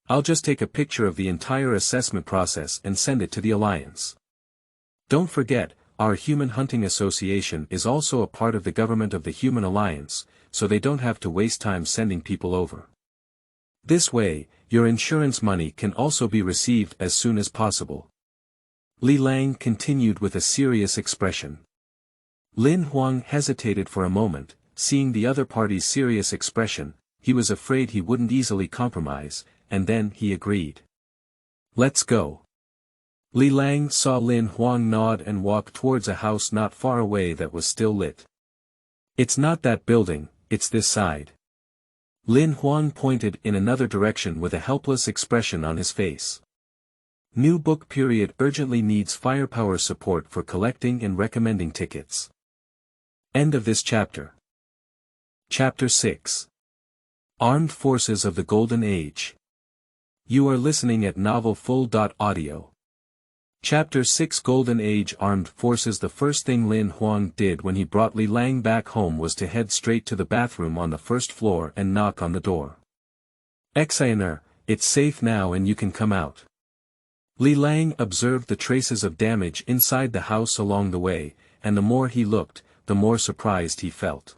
[SPEAKER 1] I'll just take a picture of the entire assessment process and send it to the Alliance. Don't forget, our Human Hunting Association is also a part of the government of the Human Alliance, so they don't have to waste time sending people over. This way, your insurance money can also be received as soon as possible. Li Lang continued with a serious expression. Lin Huang hesitated for a moment, seeing the other party's serious expression, he was afraid he wouldn't easily compromise, and then he agreed. Let's go. Li Lang saw Lin Huang nod and walk towards a house not far away that was still lit. It's not that building, it's this side. Lin Huang pointed in another direction with a helpless expression on his face. New book period urgently needs firepower support for collecting and recommending tickets. End of this chapter. Chapter 6. Armed Forces of the Golden Age. You are listening at novelfull.audio. Chapter 6 Golden Age Armed Forces. The first thing Lin Huang did when he brought Li Lang back home was to head straight to the bathroom on the first floor and knock on the door. Exiner, it's safe now and you can come out. Li Lang observed the traces of damage inside the house along the way, and the more he looked, the more surprised he felt.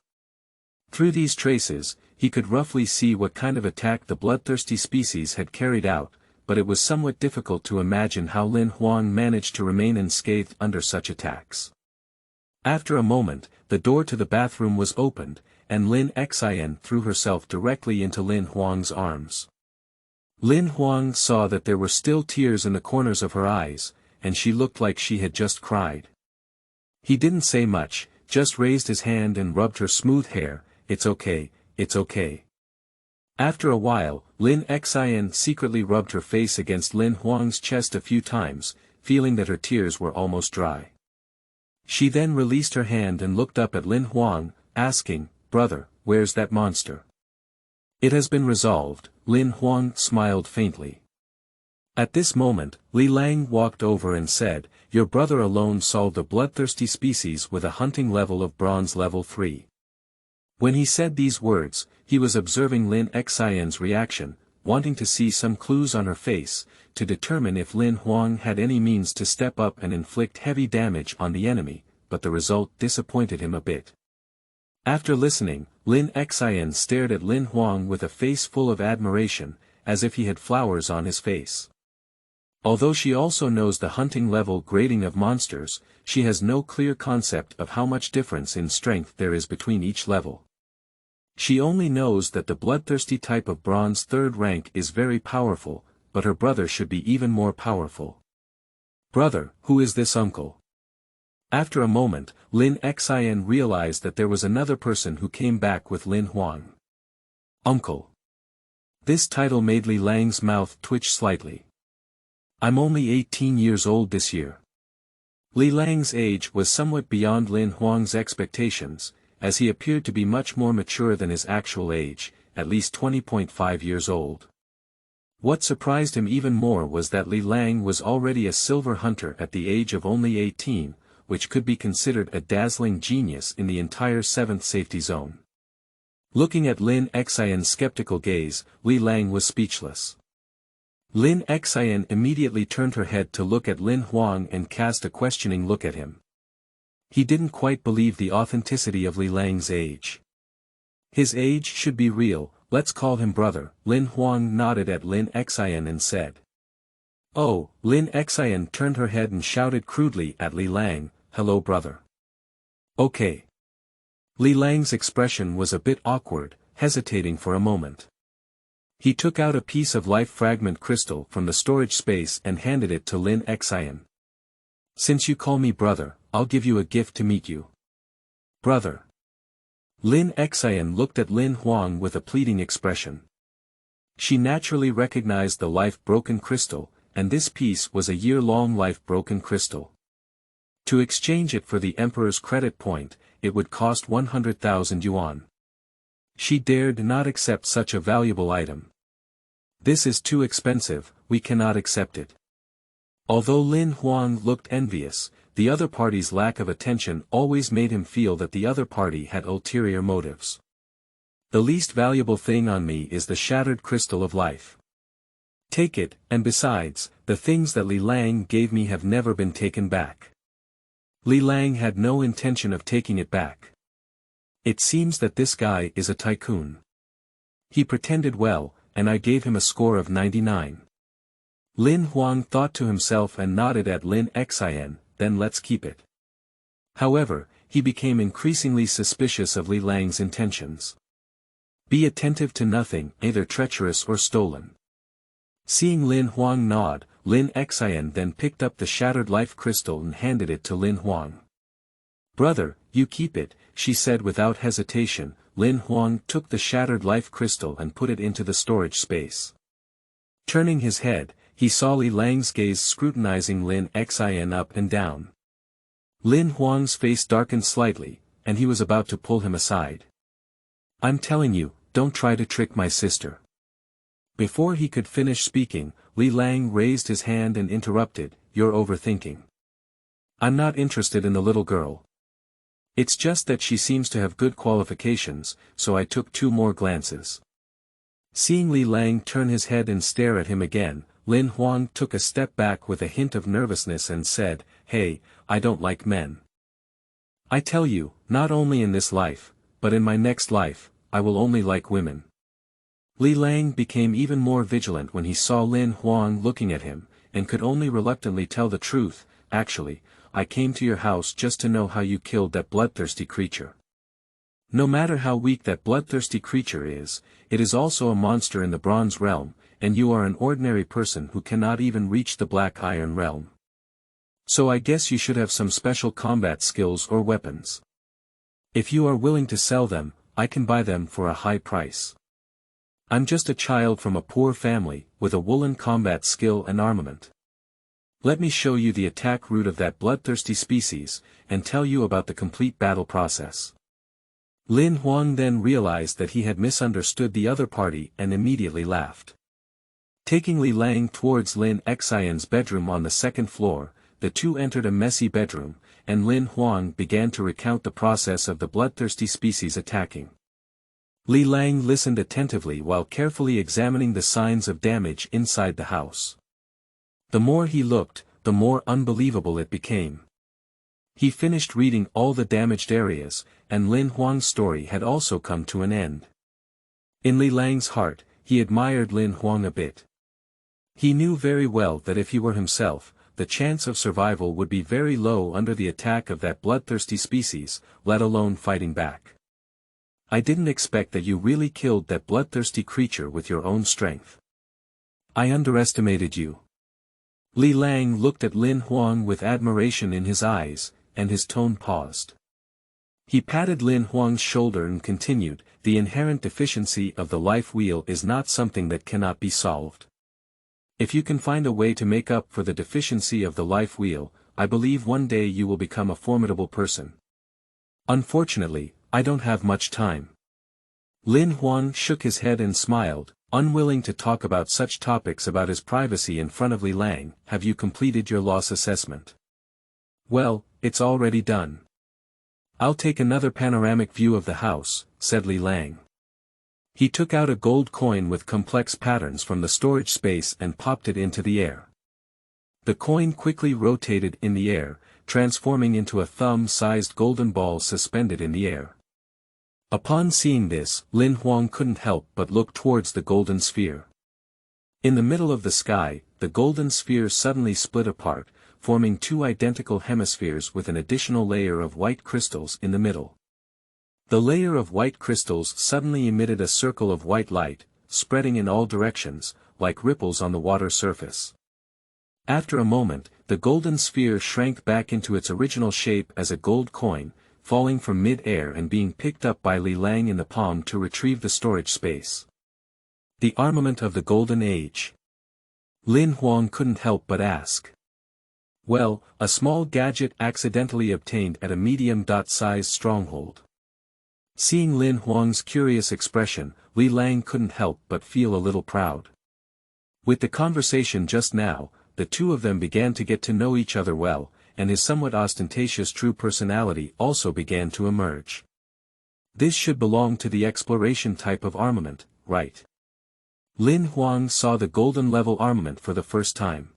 [SPEAKER 1] Through these traces, he could roughly see what kind of attack the bloodthirsty species had carried out, but it was somewhat difficult to imagine how Lin Huang managed to remain unscathed under such attacks. After a moment, the door to the bathroom was opened, and Lin Xian threw herself directly into Lin Huang's arms. Lin Huang saw that there were still tears in the corners of her eyes, and she looked like she had just cried. He didn't say much, just raised his hand and rubbed her smooth hair. It's okay, it's okay. After a while, Lin Xian secretly rubbed her face against Lin Huang's chest a few times, feeling that her tears were almost dry. She then released her hand and looked up at Lin Huang, asking, "Brother, where's that monster?" "It has been resolved," Lin Huang smiled faintly. At this moment, Li Lang walked over and said, "Your brother alone solved a bloodthirsty species with a hunting level of bronze level 3. When he said these words, he was observing Lin Xian's reaction, wanting to see some clues on her face, to determine if Lin Huang had any means to step up and inflict heavy damage on the enemy, but the result disappointed him a bit. After listening, Lin Xian stared at Lin Huang with a face full of admiration, as if he had flowers on his face. Although she also knows the hunting level grading of monsters, she has no clear concept of how much difference in strength there is between each level. She only knows that the bloodthirsty type of bronze 3rd rank is very powerful, but her brother should be even more powerful. "Brother, who is this uncle?" After a moment, Lin Xian realized that there was another person who came back with Lin Huang. "Uncle." This title made Li Lang's mouth twitch slightly. "I'm only 18 years old this year." Li Lang's age was somewhat beyond Lin Huang's expectations, as he appeared to be much more mature than his actual age, at least 20.5 years old. What surprised him even more was that Li Lang was already a silver hunter at the age of only 18, which could be considered a dazzling genius in the entire 7th safety zone. Looking at Lin Xian's skeptical gaze, Li Lang was speechless. Lin Xian immediately turned her head to look at Lin Huang and cast a questioning look at him. He didn't quite believe the authenticity of Li Lang's age. His age should be real, let's call him brother. Lin Huang nodded at Lin Xian and said. "Oh," Lin Xian turned her head and shouted crudely at Li Lang, "Hello brother." "Okay." Li Lang's expression was a bit awkward, hesitating for a moment. He took out a piece of life fragment crystal from the storage space and handed it to Lin Xian. "Since you call me brother, I'll give you a gift to meet you." "Brother." Lin Xian looked at Lin Huang with a pleading expression. She naturally recognized the life-broken crystal, and this piece was a year-long life-broken crystal. To exchange it for the Emperor's credit point, it would cost 100,000 yuan. She dared not accept such a valuable item. "This is too expensive, we cannot accept it." Although Lin Huang looked envious, the other party's lack of attention always made him feel that the other party had ulterior motives. "The least valuable thing on me is the shattered crystal of life. Take it, and besides, the things that Li Lang gave me have never been taken back." Li Lang had no intention of taking it back. "It seems that this guy is a tycoon. He pretended well, and I gave him a score of 99. Lin Huang thought to himself and nodded at Lin Xian, "Then let's keep it." However, he became increasingly suspicious of Li Lang's intentions. "Be attentive to nothing, either treacherous or stolen." Seeing Lin Huang nod, Lin Huang then picked up the shattered life crystal and handed it to Lin Huang. "Brother, you keep it," she said without hesitation. Lin Huang took the shattered life crystal and put it into the storage space. Turning his head, he saw Li Lang's gaze scrutinizing Lin Huang up and down. Lin Huang's face darkened slightly, and he was about to pull him aside. "I'm telling you, don't try to trick my sister." Before he could finish speaking, Li Lang raised his hand and interrupted, "You're overthinking. I'm not interested in the little girl. It's just that she seems to have good qualifications, so I took 2 more glances." Seeing Li Lang turn his head and stare at him again, Lin Huang took a step back with a hint of nervousness and said, "Hey, I don't like men. I tell you, not only in this life, but in my next life, I will only like women." Li Lang became even more vigilant when he saw Lin Huang looking at him, and could only reluctantly tell the truth. "Actually, I came to your house just to know how you killed that bloodthirsty creature. No matter how weak that bloodthirsty creature is, it is also a monster in the bronze realm, and you are an ordinary person who cannot even reach the black iron realm. So I guess you should have some special combat skills or weapons. If you are willing to sell them, I can buy them for a high price. I'm just a child from a poor family, with a woolen combat skill and armament. Let me show you the attack route of that bloodthirsty species, and tell you about the complete battle process." Lin Huang then realized that he had misunderstood the other party and immediately laughed. Taking Li Lang towards Lin Huang's bedroom on the 2nd floor, the two entered a messy bedroom, and Lin Huang began to recount the process of the bloodthirsty species attacking. Li Lang listened attentively while carefully examining the signs of damage inside the house. The more he looked, the more unbelievable it became. He finished reading all the damaged areas, and Lin Huang's story had also come to an end. In Li Lang's heart, he admired Lin Huang a bit. He knew very well that if he were himself, the chance of survival would be very low under the attack of that bloodthirsty species, let alone fighting back. "I didn't expect that you really killed that bloodthirsty creature with your own strength. I underestimated you." Li Lang looked at Lin Huang with admiration in his eyes, and his tone paused. He patted Lin Huang's shoulder and continued, "The inherent deficiency of the life wheel is not something that cannot be solved. If you can find a way to make up for the deficiency of the life wheel, I believe one day you will become a formidable person. Unfortunately, I don't have much time." Lin Huang shook his head and smiled, unwilling to talk about such topics about his privacy in front of Li Lang. "Have you completed your loss assessment?" "Well, it's already done. I'll take another panoramic view of the house," said Li Lang. He took out a gold coin with complex patterns from the storage space and popped it into the air. The coin quickly rotated in the air, transforming into a thumb-sized golden ball suspended in the air. Upon seeing this, Lin Huang couldn't help but look towards the golden sphere. In the middle of the sky, the golden sphere suddenly split apart, forming 2 identical hemispheres with an additional layer of white crystals in the middle. The layer of white crystals suddenly emitted a circle of white light, spreading in all directions, like ripples on the water surface. After a moment, the golden sphere shrank back into its original shape as a gold coin, falling from mid-air and being picked up by Li Lang in the palm to retrieve the storage space. The armament of the Golden Age. Lin Huang couldn't help but ask. "Well, a small gadget accidentally obtained at a medium-sized stronghold." Seeing Lin Huang's curious expression, Li Lang couldn't help but feel a little proud. With the conversation just now, the two of them began to get to know each other well, and his somewhat ostentatious true personality also began to emerge. This should belong to the exploration type of armament, right? Lin Huang saw the golden level armament for the first time.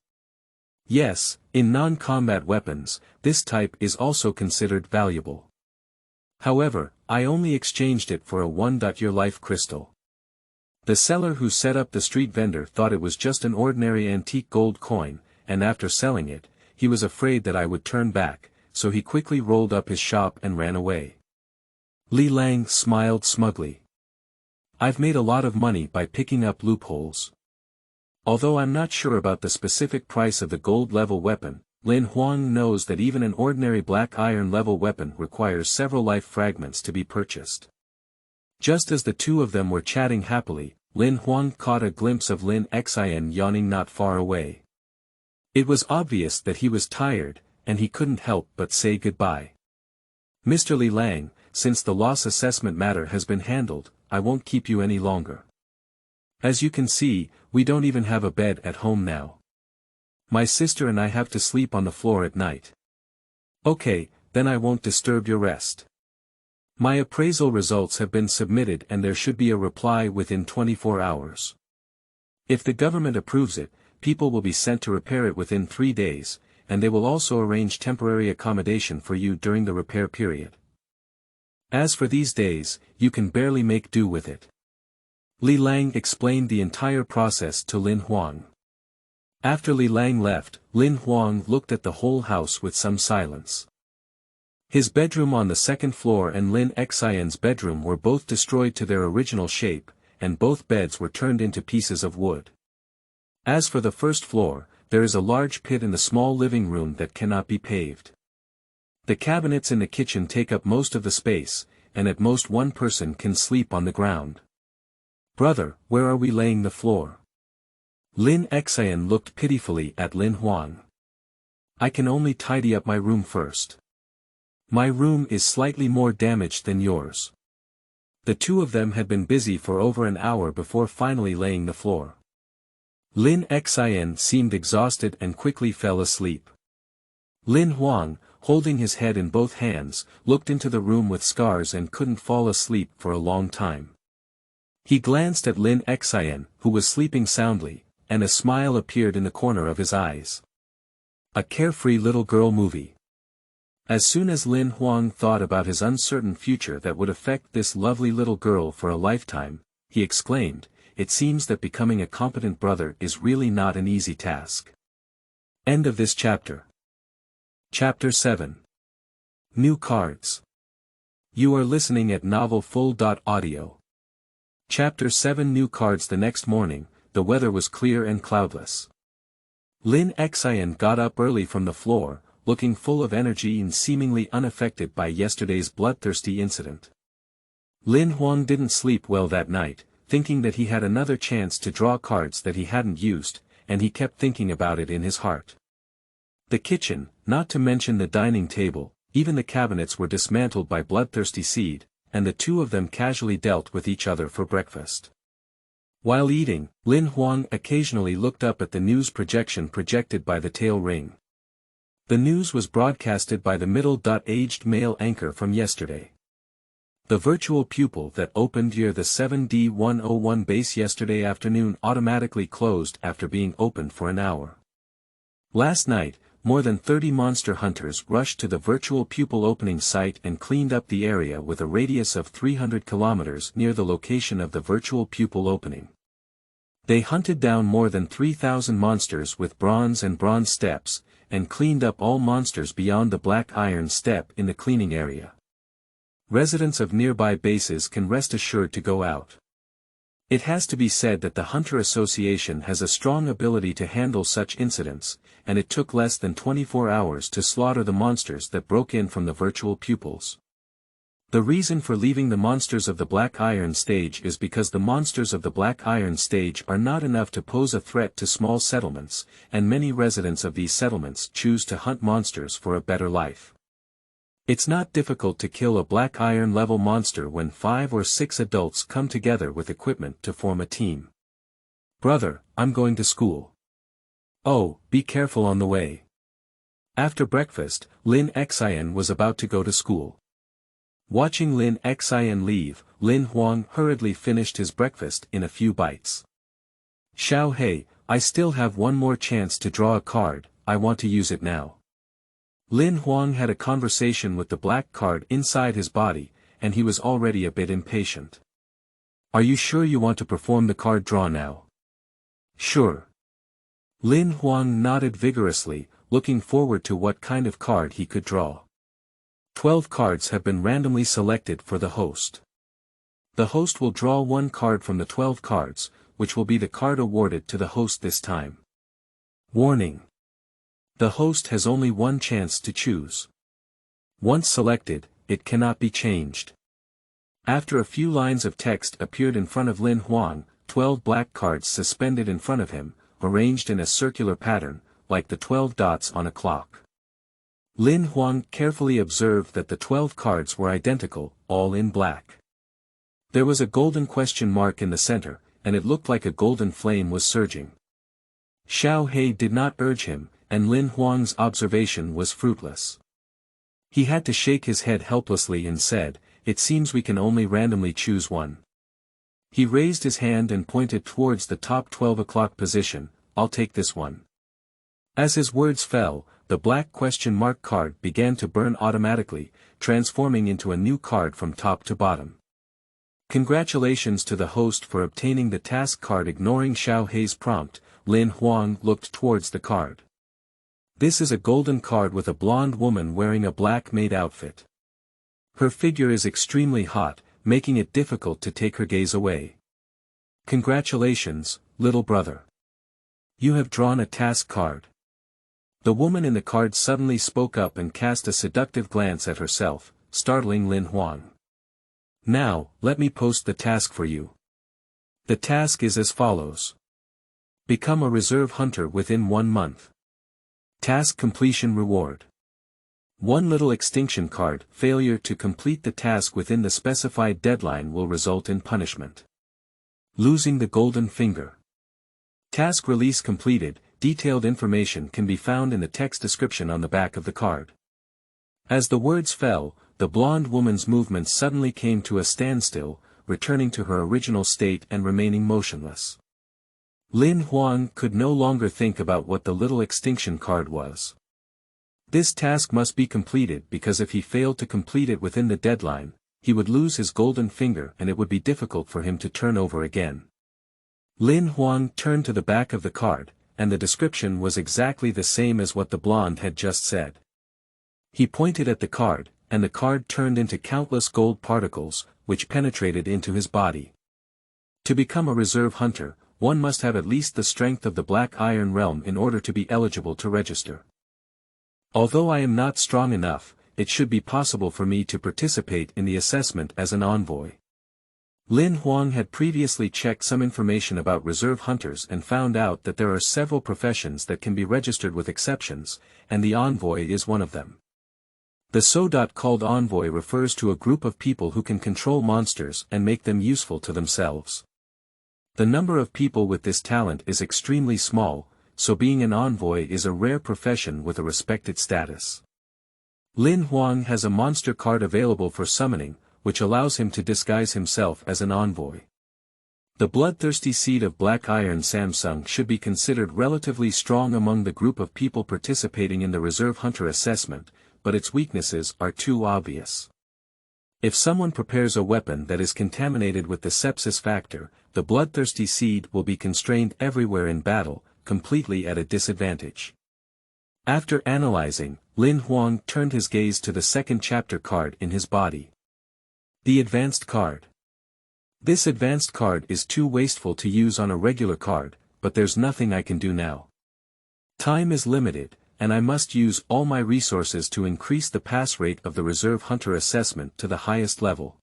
[SPEAKER 1] Yes, in non-combat weapons, this type is also considered valuable. However, I only exchanged it for a 1-Your Life crystal. The seller who set up the street vendor thought it was just an ordinary antique gold coin, and after selling it, he was afraid that I would turn back, so he quickly rolled up his shop and ran away. Li Lang smiled smugly. "I've made a lot of money by picking up loopholes. Although I'm not sure about the specific price of the gold-level weapon, Lin Huang knows that even an ordinary black iron-level weapon requires several life fragments to be purchased. Just as the two of them were chatting happily, Lin Huang caught a glimpse of Lin Xin yawning not far away. It was obvious that he was tired, and he couldn't help but say goodbye. Mr. Li Lang, since the loss assessment matter has been handled, I won't keep you any longer. As you can see, we don't even have a bed at home now. My sister and I have to sleep on the floor at night. Okay, then I won't disturb your rest. My appraisal results have been submitted and there should be a reply within 24 hours. If the government approves it, people will be sent to repair it within 3 days, and they will also arrange temporary accommodation for you during the repair period. As for these days, you can barely make do with it. Li Lang explained the entire process to Lin Huang. After Li Lang left, Lin Huang looked at the whole house with some silence. His bedroom on the second floor and Lin Xin's bedroom were both destroyed to their original shape, and both beds were turned into pieces of wood. As for the first floor, there is a large pit in the small living room that cannot be paved. The cabinets in the kitchen take up most of the space, and at most one person can sleep on the ground. Brother, where are we laying the floor? Lin Xin looked pitifully at Lin Huang. I can only tidy up my room first. My room is slightly more damaged than yours. The two of them had been busy for over an hour before finally laying the floor. Lin Xin seemed exhausted and quickly fell asleep. Lin Huang, holding his head in both hands, looked into the room with scars and couldn't fall asleep for a long time. He glanced at Lin Xin, who was sleeping soundly, and a smile appeared in the corner of his eyes. A carefree little girl movie. As soon as Lin Huang thought about his uncertain future that would affect this lovely little girl for a lifetime, he exclaimed, it seems that becoming a competent brother is really not an easy task. End of this chapter. Chapter 7. New Cards. You are listening at novelfull.audio. Chapter 7. New Cards. The next morning, the weather was clear and cloudless. Lin Xin got up early from the floor, looking full of energy and seemingly unaffected by yesterday's bloodthirsty incident. Lin Huang didn't sleep well that night, thinking that he had another chance to draw cards that he hadn't used, and he kept thinking about it in his heart. The kitchen, not to mention the dining table, even the cabinets were dismantled by Bloodthirsty Seed, and the two of them casually dealt with each other for breakfast. While eating, Lin Huang occasionally looked up at the news projection projected by the tail ring. The news was broadcasted by the middle-aged male anchor from yesterday. The virtual pupil that opened near the 7D101 base yesterday afternoon automatically closed after being opened for an hour. Last night, more than 30 monster hunters rushed to the virtual pupil opening site and cleaned up the area with a radius of 300 kilometers near the location of the virtual pupil opening. They hunted down more than 3,000 monsters with bronze and bronze steps, and cleaned up all monsters beyond the black iron step in the cleaning area. Residents of nearby bases can rest assured to go out. It has to be said that the Hunter Association has a strong ability to handle such incidents, and it took less than 24 hours to slaughter the monsters that broke in from the virtual pupils. The reason for leaving the monsters of the Black Iron stage is because the monsters of the Black Iron stage are not enough to pose a threat to small settlements, and many residents of these settlements choose to hunt monsters for a better life. It's not difficult to kill a Black Iron level monster when 5 or 6 adults come together with equipment to form a team. Brother, I'm going to school. Oh, be careful on the way. After breakfast, Lin Xin was about to go to school. Watching Lin Xin leave, Lin Huang hurriedly finished his breakfast in a few bites. Xiao Hei, I still have one more chance to draw a card, I want to use it now. Lin Huang had a conversation with the black card inside his body, and he was already a bit impatient. Are you sure you want to perform the card draw now? Sure. Lin Huang nodded vigorously, looking forward to what kind of card he could draw. 12 cards have been randomly selected for the host. The host will draw one card from the 12 cards, which will be the card awarded to the host this time. Warning. The host has only one chance to choose. Once selected, it cannot be changed. After a few lines of text appeared in front of Lin Huang, 12 black cards suspended in front of him, arranged in a circular pattern, like the 12 dots on a clock. Lin Huang carefully observed that the 12 cards were identical, all in black. There was a golden question mark in the center, and it looked like a golden flame was surging. Xiao He did not urge him, and Lin Huang's observation was fruitless. He had to shake his head helplessly and said, "It seems we can only randomly choose one." He raised his hand and pointed towards the top 12 o'clock position. "I'll take this one." As his words fell, the black question mark card began to burn automatically, transforming into a new card from top to bottom. Congratulations to the host for obtaining the task card. Ignoring Xiao He's prompt, Lin Huang looked towards the card. This is a golden card with a blonde woman wearing a black maid outfit. Her figure is extremely hot, making it difficult to take her gaze away. "Congratulations, little brother. You have drawn a task card." The woman in the card suddenly spoke up and cast a seductive glance at herself, startling Lin Huang. "Now, let me post the task for you. The task is as follows. Become a reserve hunter within 1 month. Task completion reward. 1 little extinction card. Failure to complete the task within the specified deadline will result in punishment. Losing the golden finger. Task release completed. Detailed information can be found in the text description on the back of the card. As the words fell, the blonde woman's movements suddenly came to a standstill, returning to her original state and remaining motionless. Lin Huang could no longer think about what the little extinction card was. This task must be completed because if he failed to complete it within the deadline, he would lose his golden finger and it would be difficult for him to turn over again. Lin Huang turned to the back of the card, and the description was exactly the same as what the blonde had just said. He pointed at the card, and the card turned into countless gold particles, which penetrated into his body. To become a reserve hunter, one must have at least the strength of the Black Iron Realm in order to be eligible to register. Although I am not strong enough, it should be possible for me to participate in the assessment as an envoy. Lin Huang had previously checked some information about reserve hunters and found out that there are several professions that can be registered with exceptions, and the envoy is one of them. The so-called envoy refers to a group of people who can control monsters and make them useful to themselves. The number of people with this talent is extremely small, so being an envoy is a rare profession with a respected status. Lin Huang has a monster card available for summoning, which allows him to disguise himself as an envoy. The bloodthirsty seed of black iron Samsung should be considered relatively strong among the group of people participating in the reserve hunter assessment, but its weaknesses are too obvious. If someone prepares a weapon that is contaminated with the sepsis factor, the bloodthirsty seed will be constrained everywhere in battle, completely at a disadvantage. After analyzing, Lin Huang turned his gaze to the second chapter card in his body. The advanced card. This advanced card is too wasteful to use on a regular card, but there's nothing I can do now. Time is limited, and I must use all my resources to increase the pass rate of the reserve hunter assessment to the highest level.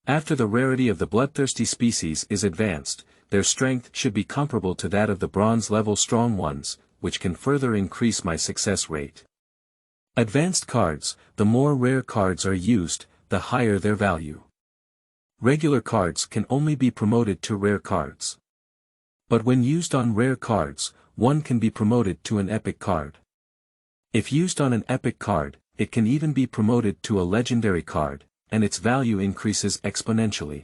[SPEAKER 1] After the rarity of the bloodthirsty species is advanced, their strength should be comparable to that of the bronze-level strong ones, which can further increase my success rate. Advanced cards. The more rare cards are used, the higher their value. Regular cards can only be promoted to rare cards. But when used on rare cards, one can be promoted to an epic card. If used on an epic card, it can even be promoted to a legendary card, and its value increases exponentially.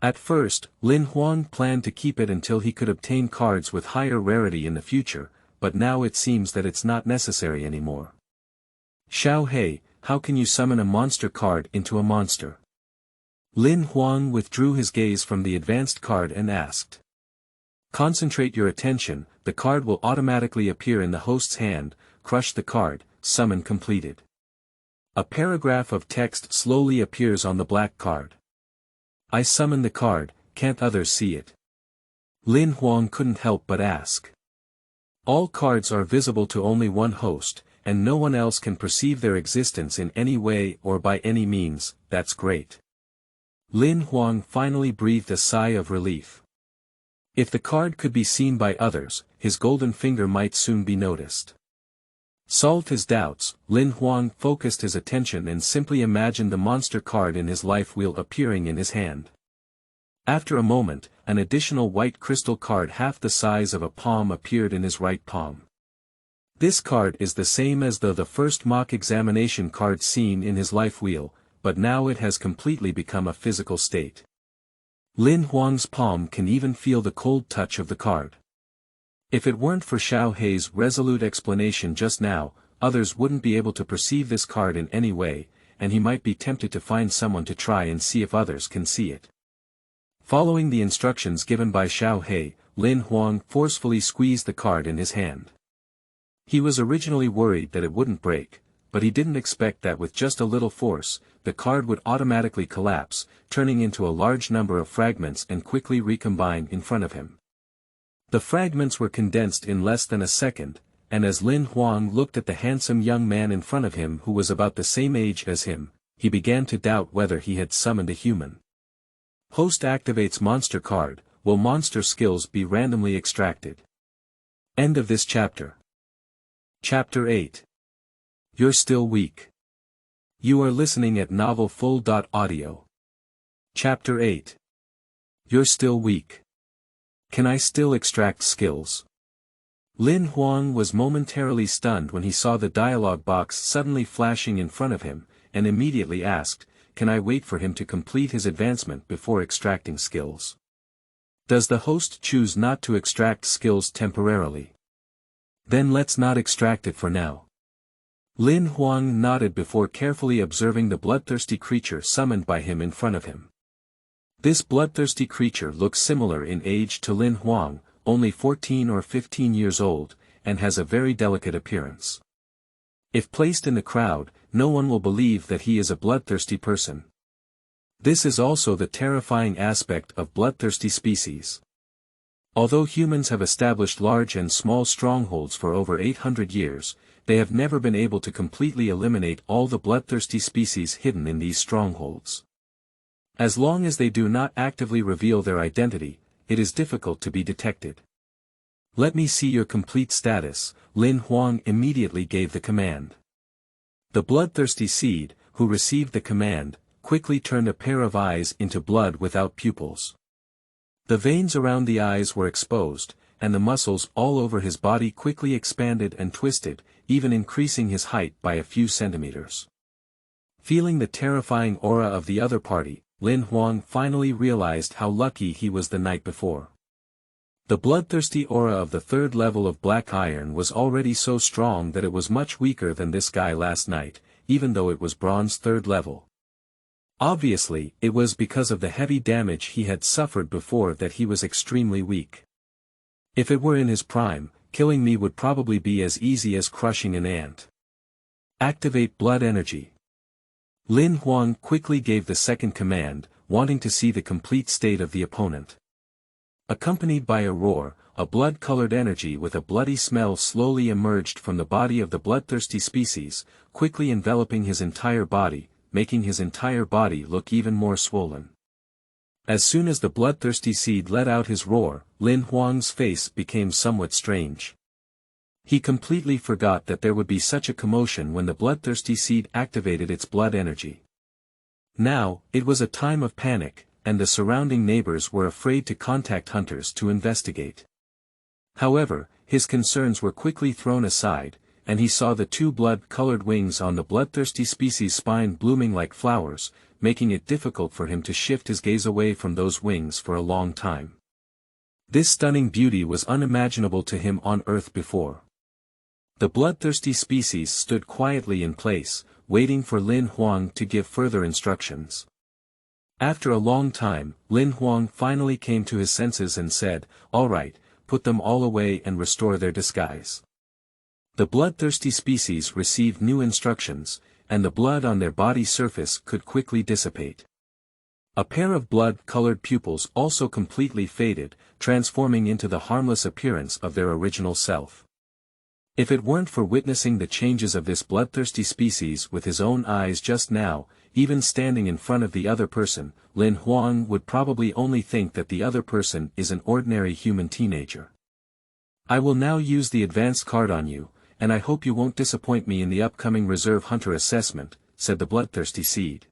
[SPEAKER 1] At first, Lin Huang planned to keep it until he could obtain cards with higher rarity in the future, but now it seems that it's not necessary anymore. Xiao He, how can you summon a monster card into a monster? Lin Huang withdrew his gaze from the advanced card and asked. Concentrate your attention, the card will automatically appear in the host's hand. Crush the card, summon completed. A paragraph of text slowly appears on the black card. I summon the card, can't others see it? Lin Huang couldn't help but ask. All cards are visible to only one host, and no one else can perceive their existence in any way or by any means. That's great. Lin Huang finally breathed a sigh of relief. If the card could be seen by others, his golden finger might soon be noticed. Solved his doubts, Lin Huang focused his attention and simply imagined the monster card in his life wheel appearing in his hand. After a moment, an additional white crystal card half the size of a palm appeared in his right palm. This card is the same as the first mock examination card seen in his life wheel, but now it has completely become a physical state. Lin Huang's palm can even feel the cold touch of the card. If it weren't for Xiao Hei's resolute explanation just now, others wouldn't be able to perceive this card in any way, and he might be tempted to find someone to try and see if others can see it. Following the instructions given by Xiao Hei, Lin Huang forcefully squeezed the card in his hand. He was originally worried that it wouldn't break, but he didn't expect that with just a little force, the card would automatically collapse, turning into a large number of fragments and quickly recombine in front of him. The fragments were condensed in less than a second, and as Lin Huang looked at the handsome young man in front of him who was about the same age as him, he began to doubt whether he had summoned a human. Host activates monster card. Will monster skills be randomly extracted? End of this chapter. Chapter 8. You're still weak. You are listening at novelfull.audio. Chapter 8. You're still weak. Can I still extract skills? Lin Huang was momentarily stunned when he saw the dialogue box suddenly flashing in front of him, and immediately asked, can I wait for him to complete his advancement before extracting skills? Does the host choose not to extract skills temporarily? Then let's not extract it for now. Lin Huang nodded before carefully observing the bloodthirsty creature summoned by him in front of him. This bloodthirsty creature looks similar in age to Lin Huang, only 14 or 15 years old, and has a very delicate appearance. If placed in the crowd, no one will believe that he is a bloodthirsty person. This is also the terrifying aspect of bloodthirsty species. Although humans have established large and small strongholds for over 800 years, they have never been able to completely eliminate all the bloodthirsty species hidden in these strongholds. As long as they do not actively reveal their identity, it is difficult to be detected. Let me see your complete status. Lin Huang immediately gave the command. The bloodthirsty seed, who received the command, quickly turned a pair of eyes into blood without pupils. The veins around the eyes were exposed, and the muscles all over his body quickly expanded and twisted, even increasing his height by a few centimeters. Feeling the terrifying aura of the other party, Lin Huang finally realized how lucky he was the night before. The bloodthirsty aura of the third level of Black Iron was already so strong that it was much weaker than this guy last night, even though it was bronze third level. Obviously, it was because of the heavy damage he had suffered before that he was extremely weak. If it were in his prime, killing me would probably be as easy as crushing an ant. Activate blood energy. Lin Huang quickly gave the second command, wanting to see the complete state of the opponent. Accompanied by a roar, a blood-colored energy with a bloody smell slowly emerged from the body of the bloodthirsty species, quickly enveloping his entire body, making his entire body look even more swollen. As soon as the bloodthirsty seed let out his roar, Lin Huang's face became somewhat strange. He completely forgot that there would be such a commotion when the bloodthirsty seed activated its blood energy. Now, it was a time of panic, and the surrounding neighbors were afraid to contact hunters to investigate. However, his concerns were quickly thrown aside, and he saw the two blood-colored wings on the bloodthirsty species' spine blooming like flowers, making it difficult for him to shift his gaze away from those wings for a long time. This stunning beauty was unimaginable to him on Earth before. The bloodthirsty species stood quietly in place, waiting for Lin Huang to give further instructions. After a long time, Lin Huang finally came to his senses and said, "All right, put them all away and restore their disguise." The bloodthirsty species received new instructions, and the blood on their body surface could quickly dissipate. A pair of blood-colored pupils also completely faded, transforming into the harmless appearance of their original self. If it weren't for witnessing the changes of this bloodthirsty species with his own eyes just now, even standing in front of the other person, Lin Huang would probably only think that the other person is an ordinary human teenager. I will now use the advanced card on you, and I hope you won't disappoint me in the upcoming Reserve Hunter assessment, said the bloodthirsty seed.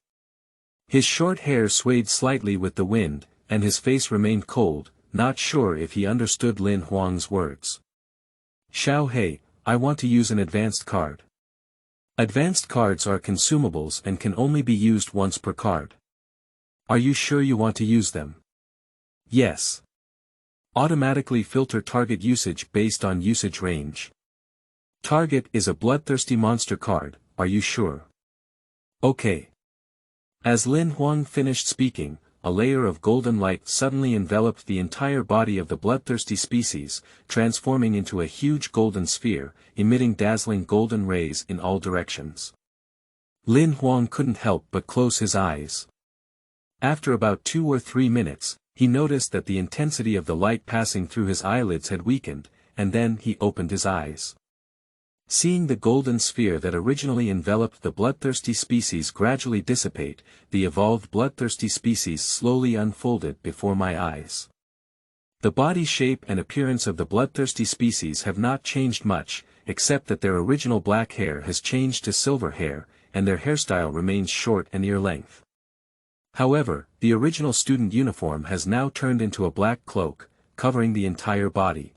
[SPEAKER 1] His short hair swayed slightly with the wind, and his face remained cold, not sure if he understood Lin Huang's words. Xiao He, I want to use an advanced card. Advanced cards are consumables and can only be used once per card. Are you sure you want to use them? Yes. Automatically filter target usage based on usage range. Target is a bloodthirsty monster card, are you sure? Okay. As Lin Huang finished speaking, a layer of golden light suddenly enveloped the entire body of the bloodthirsty species, transforming into a huge golden sphere, emitting dazzling golden rays in all directions. Lin Huang couldn't help but close his eyes. After about 2 or 3 minutes, he noticed that the intensity of the light passing through his eyelids had weakened, and then he opened his eyes. Seeing the golden sphere that originally enveloped the bloodthirsty species gradually dissipate, the evolved bloodthirsty species slowly unfolded before my eyes. The body shape and appearance of the bloodthirsty species have not changed much, except that their original black hair has changed to silver hair, and their hairstyle remains short and ear-length. However, the original student uniform has now turned into a black cloak, covering the entire body.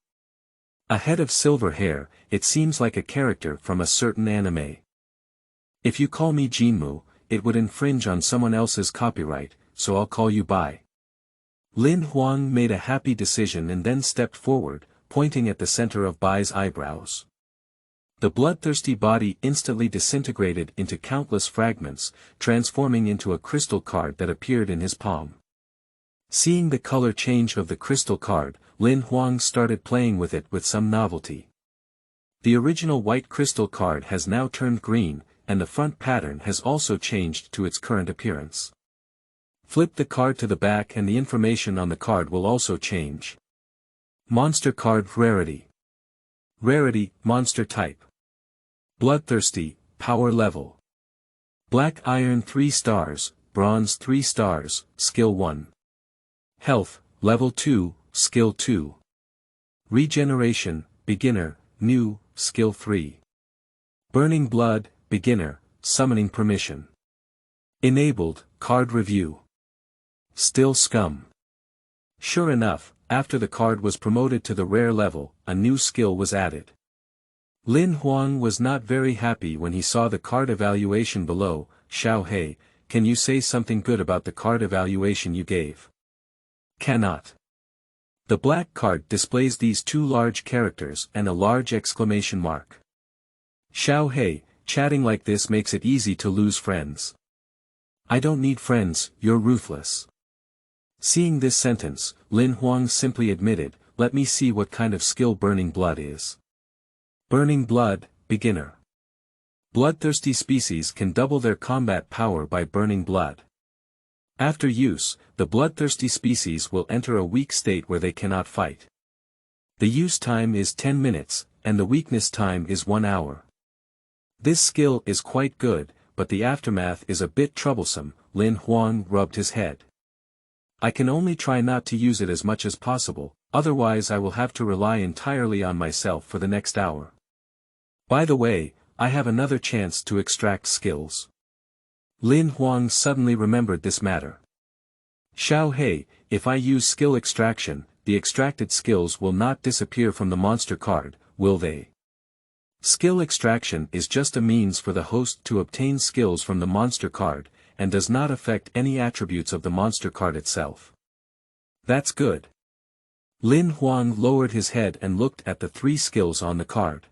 [SPEAKER 1] A head of silver hair, it seems like a character from a certain anime. If you call me Jinmu, it would infringe on someone else's copyright, so I'll call you Bai. Lin Huang made a happy decision and then stepped forward, pointing at the center of Bai's eyebrows. The bloodthirsty body instantly disintegrated into countless fragments, transforming into a crystal card that appeared in his palm. Seeing the color change of the crystal card, Lin Huang started playing with it with some novelty. The original white crystal card has now turned green, and the front pattern has also changed to its current appearance. Flip the card to the back and the information on the card will also change. Monster card rarity. Rarity, monster type. Bloodthirsty, power level. Black iron 3 stars, bronze 3 stars, skill 1. Health, level 2, skill 2. Regeneration, beginner, new, skill 3. Burning blood, beginner, summoning permission. Enabled, card review. Still scum. Sure enough, after the card was promoted to the rare level, a new skill was added. Lin Huang was not very happy when he saw the card evaluation below. Xiao He, can you say something good about the card evaluation you gave? Cannot. The black card displays these 2 large characters and a large exclamation mark. Xiao He, chatting like this makes it easy to lose friends. I don't need friends, you're ruthless. Seeing this sentence, Lin Huang simply admitted, let me see what kind of skill Burning Blood is. Burning Blood, beginner. Bloodthirsty species can double their combat power by burning blood. After use, the bloodthirsty species will enter a weak state where they cannot fight. The use time is 10 minutes, and the weakness time is 1 hour. This skill is quite good, but the aftermath is a bit troublesome. Lin Huang rubbed his head. I can only try not to use it as much as possible, otherwise I will have to rely entirely on myself for the next hour. By the way, I have another chance to extract skills. Lin Huang suddenly remembered this matter. Xiao He, if I use skill extraction, the extracted skills will not disappear from the monster card, will they? Skill extraction is just a means for the host to obtain skills from the monster card, and does not affect any attributes of the monster card itself. That's good. Lin Huang lowered his head and looked at the 3 skills on the card.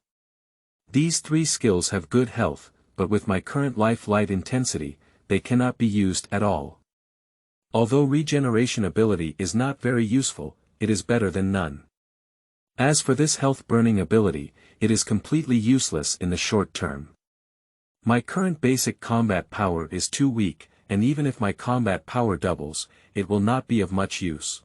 [SPEAKER 1] These 3 skills have good health, but with my current life light intensity, they cannot be used at all. Although regeneration ability is not very useful, it is better than none. As for this health burning ability, it is completely useless in the short term. My current basic combat power is too weak, and even if my combat power doubles, it will not be of much use.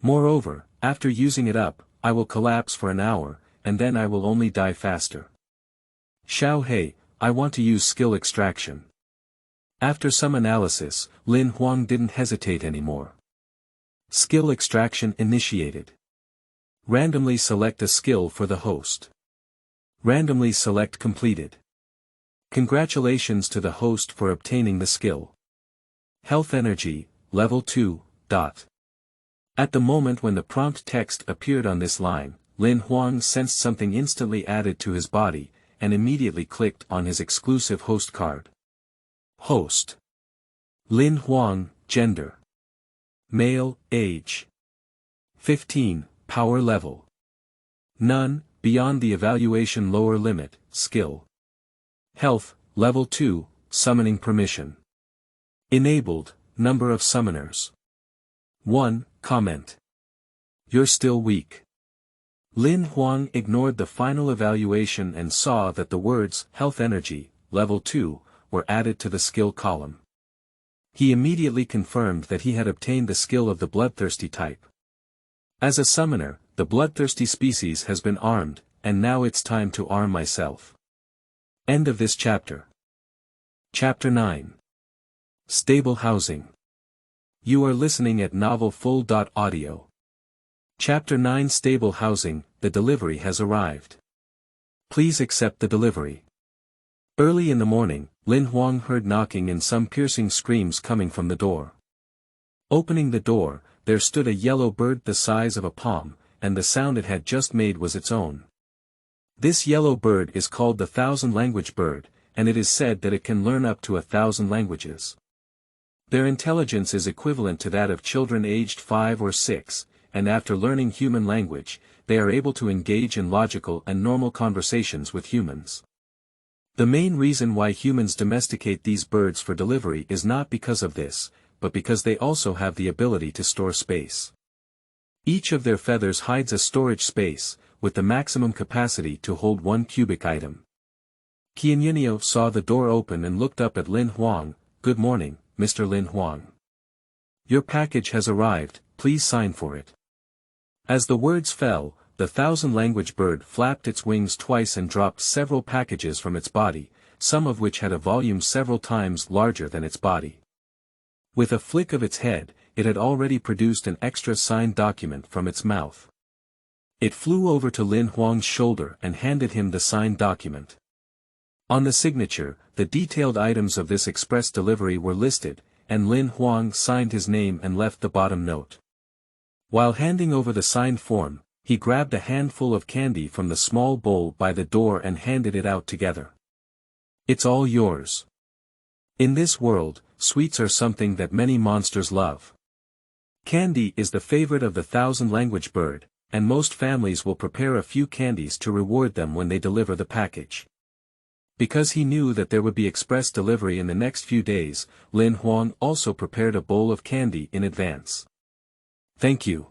[SPEAKER 1] Moreover, after using it up, I will collapse for an hour, and then I will only die faster. Xiao He, I want to use skill extraction. After some analysis, Lin Huang didn't hesitate anymore. Skill extraction initiated. Randomly select a skill for the host. Randomly select completed. Congratulations to the host for obtaining the skill. Health Energy, Level 2. At the moment when the prompt text appeared on this line, Lin Huang sensed something instantly added to his body, and immediately clicked on his exclusive host card. Host. Lin Huang, Gender. Male, Age. 15, Power Level. None, beyond the evaluation lower limit, Skill. Health, Level 2, Summoning Permission. Enabled, Number of Summoners. 1, Comment. You're still weak. Lin Huang ignored the final evaluation and saw that the words, Health Energy, Level 2, were added to the skill column. He immediately confirmed that he had obtained the skill of the Bloodthirsty type. As a summoner, the Bloodthirsty species has been armed, and now it's time to arm myself. End of this chapter. Chapter 9. Stable Housing. You are listening at novelfull.audio. Chapter 9 Stable Housing, the delivery has arrived. Please accept the delivery. Early in the morning, Lin Huang heard knocking and some piercing screams coming from the door. Opening the door, there stood a yellow bird the size of a palm, and the sound it had just made was its own. This yellow bird is called the 1,000-language bird, and it is said that it can learn up to 1,000 languages. Their intelligence is equivalent to that of children aged 5 or 6, and after learning human language, they are able to engage in logical and normal conversations with humans. The main reason why humans domesticate these birds for delivery is not because of this, but because they also have the ability to store space. Each of their feathers hides a storage space, with the maximum capacity to hold 1 cubic item. Qianyunio saw the door open and looked up at Lin Huang. Good morning, Mr. Lin Huang. Your package has arrived, please sign for it. As the words fell, the 1,000-language bird flapped its wings twice and dropped several packages from its body, some of which had a volume several times larger than its body. With a flick of its head, it had already produced an extra signed document from its mouth. It flew over to Lin Huang's shoulder and handed him the signed document. On the signature, the detailed items of this express delivery were listed, and Lin Huang signed his name and left the bottom note. While handing over the signed form, he grabbed a handful of candy from the small bowl by the door and handed it out together. It's all yours. In this world, sweets are something that many monsters love. Candy is the favorite of the 1,000-language bird, and most families will prepare a few candies to reward them when they deliver the package. Because he knew that there would be express delivery in the next few days, Lin Huang also prepared a bowl of candy in advance. Thank you.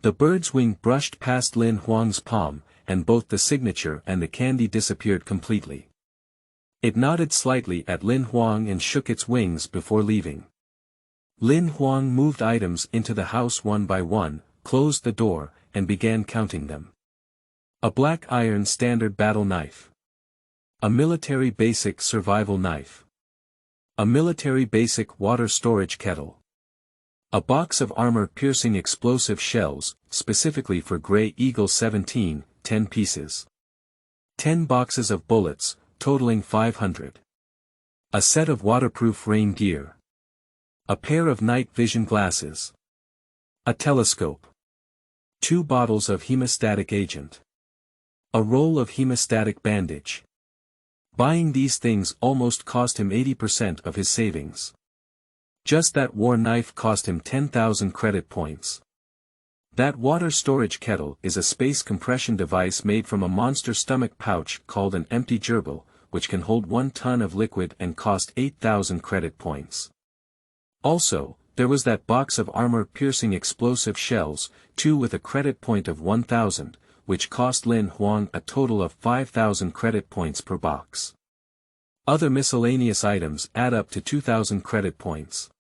[SPEAKER 1] The bird's wing brushed past Lin Huang's palm, and both the signature and the candy disappeared completely. It nodded slightly at Lin Huang and shook its wings before leaving. Lin Huang moved items into the house one by one, closed the door, and began counting them. A black iron standard battle knife. A military basic survival knife. A military basic water storage kettle. A box of armor-piercing explosive shells, specifically for Grey Eagle 17, 10 pieces. 10 boxes of bullets, totaling 500. A set of waterproof rain gear. A pair of night vision glasses. A telescope. 2 bottles of hemostatic agent. A roll of hemostatic bandage. Buying these things almost cost him 80% of his savings. Just that war knife cost him 10,000 credit points. That water storage kettle is a space compression device made from a monster stomach pouch called an empty gerbil, which can hold 1 ton of liquid and cost 8,000 credit points. Also, there was that box of armor-piercing explosive shells, 2 with a credit point of 1,000, which cost Lin Huang a total of 5,000 credit points per box. Other miscellaneous items add up to 2,000 credit points.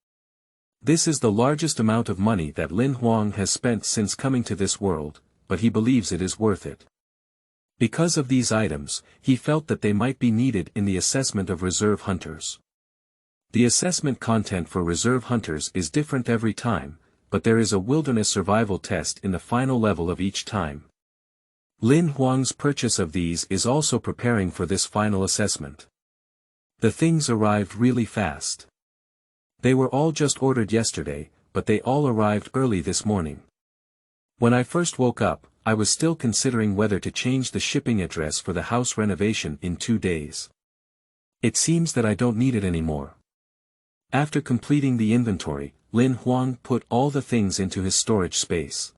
[SPEAKER 1] This is the largest amount of money that Lin Huang has spent since coming to this world, but he believes it is worth it. Because of these items, he felt that they might be needed in the assessment of reserve hunters. The assessment content for reserve hunters is different every time, but there is a wilderness survival test in the final level of each time. Lin Huang's purchase of these is also preparing for this final assessment. The things arrived really fast. They were all just ordered yesterday, but they all arrived early this morning. When I first woke up, I was still considering whether to change the shipping address for the house renovation in 2 days. It seems that I don't need it anymore. After completing the inventory, Lin Huang put all the things into his storage space.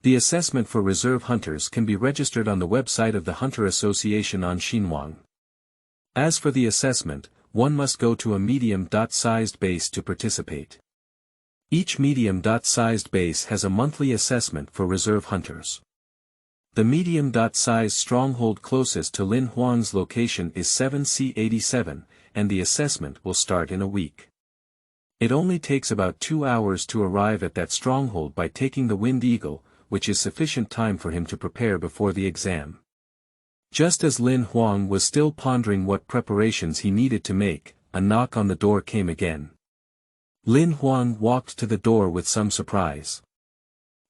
[SPEAKER 1] The assessment for reserve hunters can be registered on the website of the Hunter Association on Xinhuang. As for the assessment, one must go to a medium-sized base to participate. Each medium-sized base has a monthly assessment for reserve hunters. The medium-sized stronghold closest to Lin Huang's location is 7C87, and the assessment will start in a week. It only takes about 2 hours to arrive at that stronghold by taking the Wind Eagle, which is sufficient time for him to prepare before the exam. Just as Lin Huang was still pondering what preparations he needed to make, a knock on the door came again. Lin Huang walked to the door with some surprise.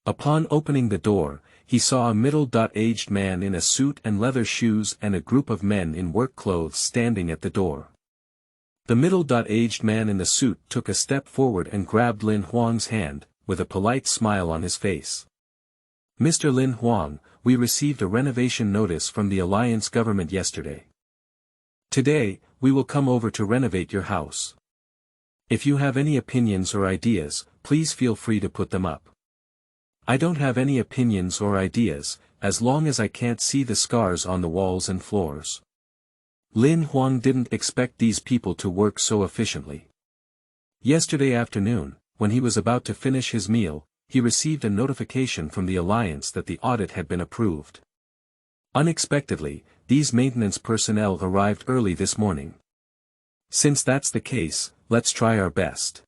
[SPEAKER 1] Upon opening the door, he saw a middle-aged man in a suit and leather shoes and a group of men in work clothes standing at the door. The middle-aged man in the suit took a step forward and grabbed Lin Huang's hand, with a polite smile on his face. "Mr. Lin Huang, we received a renovation notice from the Alliance government yesterday. Today, we will come over to renovate your house. If you have any opinions or ideas, please feel free to put them up." "I don't have any opinions or ideas, as long as I can't see the scars on the walls and floors." Lin Huang didn't expect these people to work so efficiently. Yesterday afternoon, when he was about to finish his meal, he received a notification from the Alliance that the audit had been approved. Unexpectedly, these maintenance personnel arrived early this morning. "Since that's the case, let's try our best."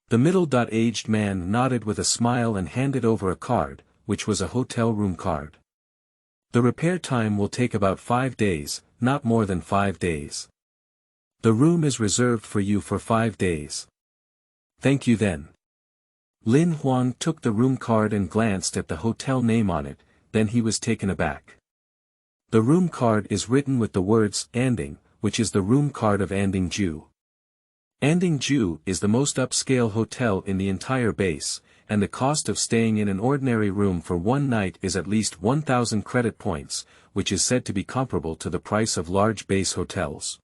[SPEAKER 1] The middle-aged man nodded with a smile and handed over a card, which was a hotel room card. "The repair time will take about 5 days, not more than 5 days. The room is reserved for you for 5 days." "Thank you then." Lin Huang took the room card and glanced at the hotel name on it, then he was taken aback. The room card is written with the words Anding, which is the room card of Anding Ju. Anding Ju is the most upscale hotel in the entire base, and the cost of staying in an ordinary room for 1 night is at least 1,000 credit points, which is said to be comparable to the price of large base hotels.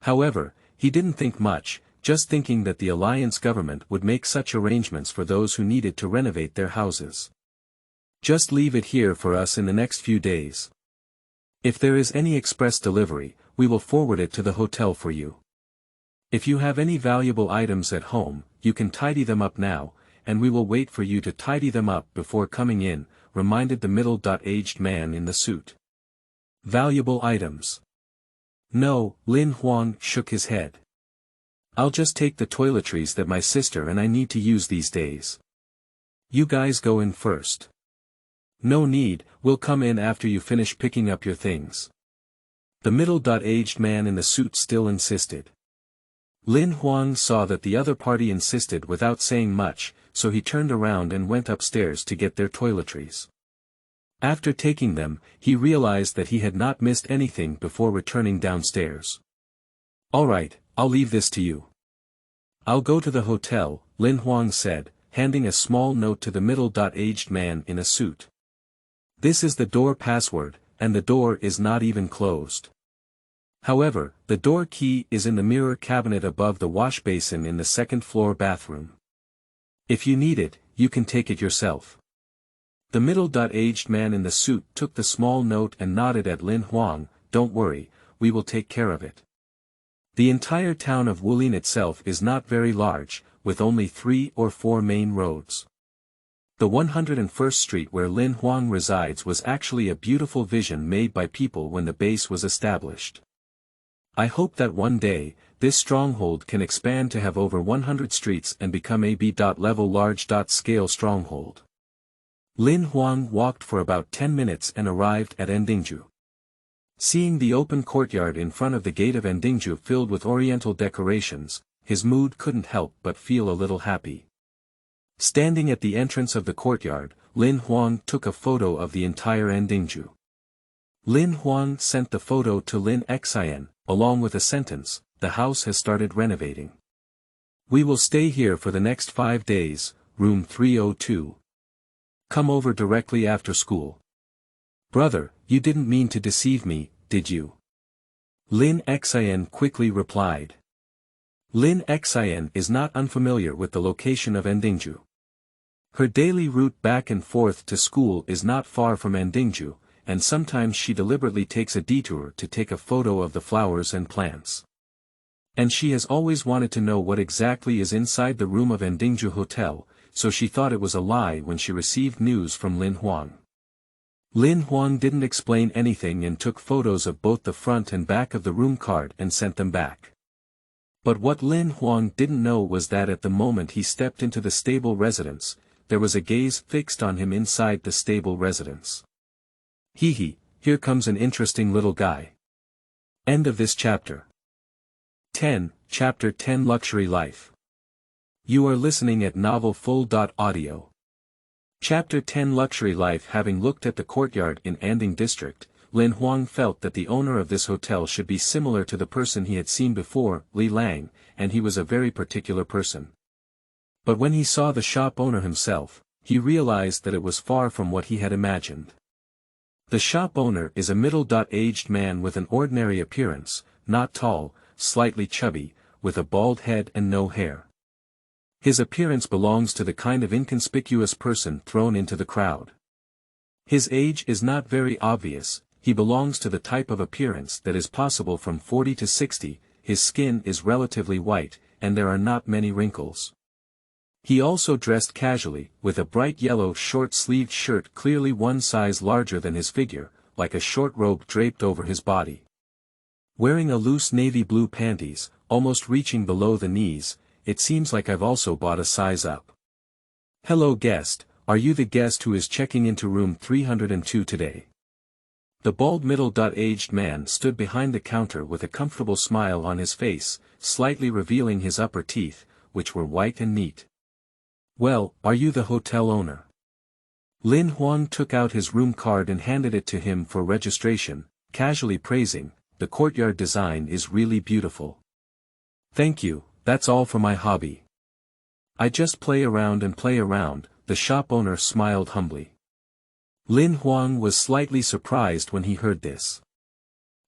[SPEAKER 1] However, he didn't think much, just thinking that the Alliance government would make such arrangements for those who needed to renovate their houses. "Just leave it here for us in the next few days. If there is any express delivery, we will forward it to the hotel for you. If you have any valuable items at home, you can tidy them up now, and we will wait for you to tidy them up before coming in," reminded the middle-aged man in the suit. "Valuable items? No," Lin Huang shook his head. "I'll just take the toiletries that my sister and I need to use these days. You guys go in first." "No need, we'll come in after you finish picking up your things." The middle-aged man in the suit still insisted. Lin Huang saw that the other party insisted without saying much, so he turned around and went upstairs to get their toiletries. After taking them, he realized that he had not missed anything before returning downstairs. "All right, I'll leave this to you." "I'll go to the hotel," Lin Huang said, handing a small note to the middle-aged man in a suit. "This is the door password, and the door is not even closed. However, the door key is in the mirror cabinet above the wash basin in the second-floor bathroom. If you need it, you can take it yourself." The middle-aged man in the suit took the small note and nodded at Lin Huang. "Don't worry, we will take care of it." The entire town of Wulin itself is not very large, with only 3 or 4 main roads. The 101st Street where Lin Huang resides was actually a beautiful vision made by people when the base was established. I hope that one day, this stronghold can expand to have over 100 streets and become a B.level large.scale stronghold. Lin Huang walked for about 10 minutes and arrived at Endingju. Seeing the open courtyard in front of the gate of Endingju filled with oriental decorations, his mood couldn't help but feel a little happy. Standing at the entrance of the courtyard, Lin Huang took a photo of the entire Endingju. Lin Huang sent the photo to Lin Xin, along with a sentence, "The house has started renovating. We will stay here for the next 5 days, room 302. Come over directly after school." "Brother, you didn't mean to deceive me, did you?" Lin Xin quickly replied. Lin Xin is not unfamiliar with the location of Endingju. Her daily route back and forth to school is not far from Endingju, and sometimes she deliberately takes a detour to take a photo of the flowers and plants. And she has always wanted to know what exactly is inside the room of Endingju Hotel, so she thought it was a lie when she received news from Lin Huang. Lin Huang didn't explain anything and took photos of both the front and back of the room card and sent them back. But what Lin Huang didn't know was that at the moment he stepped into the stable residence, there was a gaze fixed on him inside the stable residence. Hee, here comes an interesting little guy. End of this chapter. 10, Chapter 10 Luxury Life. You are listening at novelfull.audio. Chapter 10 Luxury Life. Having looked at the courtyard in Anding District, Lin Huang felt that the owner of this hotel should be similar to the person he had seen before, Li Lang, and he was a very particular person. But when he saw the shop owner himself, he realized that it was far from what he had imagined. The shop owner is a middle-aged man with an ordinary appearance, not tall, slightly chubby, with a bald head and no hair. His appearance belongs to the kind of inconspicuous person thrown into the crowd. His age is not very obvious, he belongs to the type of appearance that is possible from 40 to 60, his skin is relatively white, and there are not many wrinkles. He also dressed casually, with a bright yellow short-sleeved shirt clearly one size larger than his figure, like a short robe draped over his body. Wearing a loose navy blue panties, almost reaching below the knees, it seems like I've also bought a size up. "Hello guest, are you the guest who is checking into room 302 today?" The bald middle-aged man stood behind the counter with a comfortable smile on his face, slightly revealing his upper teeth, which were white and neat. "Well, are you the hotel owner?" Lin Huang took out his room card and handed it to him for registration, casually praising, "The courtyard design is really beautiful." "Thank you, that's all for my hobby. I just play around and play around," the shop owner smiled humbly. Lin Huang was slightly surprised when he heard this.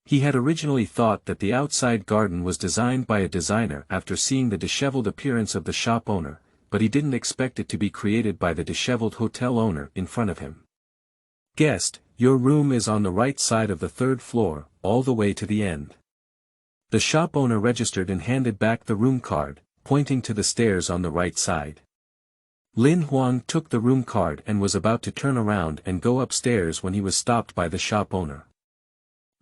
[SPEAKER 1] He had originally thought that the outside garden was designed by a designer after seeing the disheveled appearance of the shop owner, but he didn't expect it to be created by the disheveled hotel owner in front of him. "Guest, your room is on the right side of the 3rd floor, all the way to the end." The shop owner registered and handed back the room card, pointing to the stairs on the right side. Lin Huang took the room card and was about to turn around and go upstairs when he was stopped by the shop owner.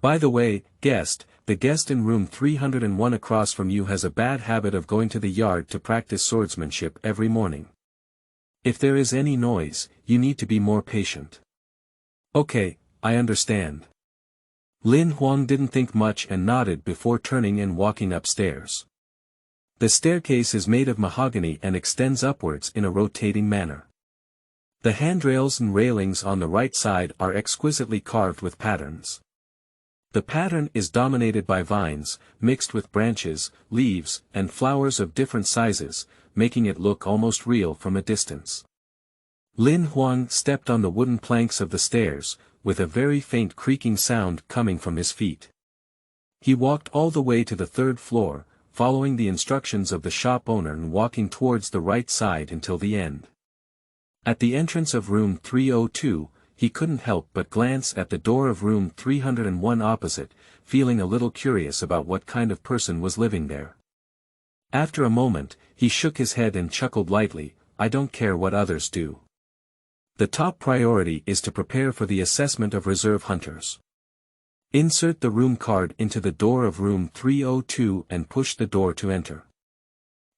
[SPEAKER 1] "By the way, guest, the guest in room 301 across from you has a bad habit of going to the yard to practice swordsmanship every morning. If there is any noise, you need to be more patient." "Okay, I understand." Lin Huang didn't think much and nodded before turning and walking upstairs. The staircase is made of mahogany and extends upwards in a rotating manner. The handrails and railings on the right side are exquisitely carved with patterns. The pattern is dominated by vines, mixed with branches, leaves, and flowers of different sizes, making it look almost real from a distance. Lin Huang stepped on the wooden planks of the stairs, with a very faint creaking sound coming from his feet. He walked all the way to the 3rd floor, following the instructions of the shop owner and walking towards the right side until the end. At the entrance of room 302, he couldn't help but glance at the door of room 301 opposite, feeling a little curious about what kind of person was living there. After a moment, he shook his head and chuckled lightly, "I don't care what others do. The top priority is to prepare for the assessment of reserve hunters." Insert the room card into the door of room 302 and push the door to enter.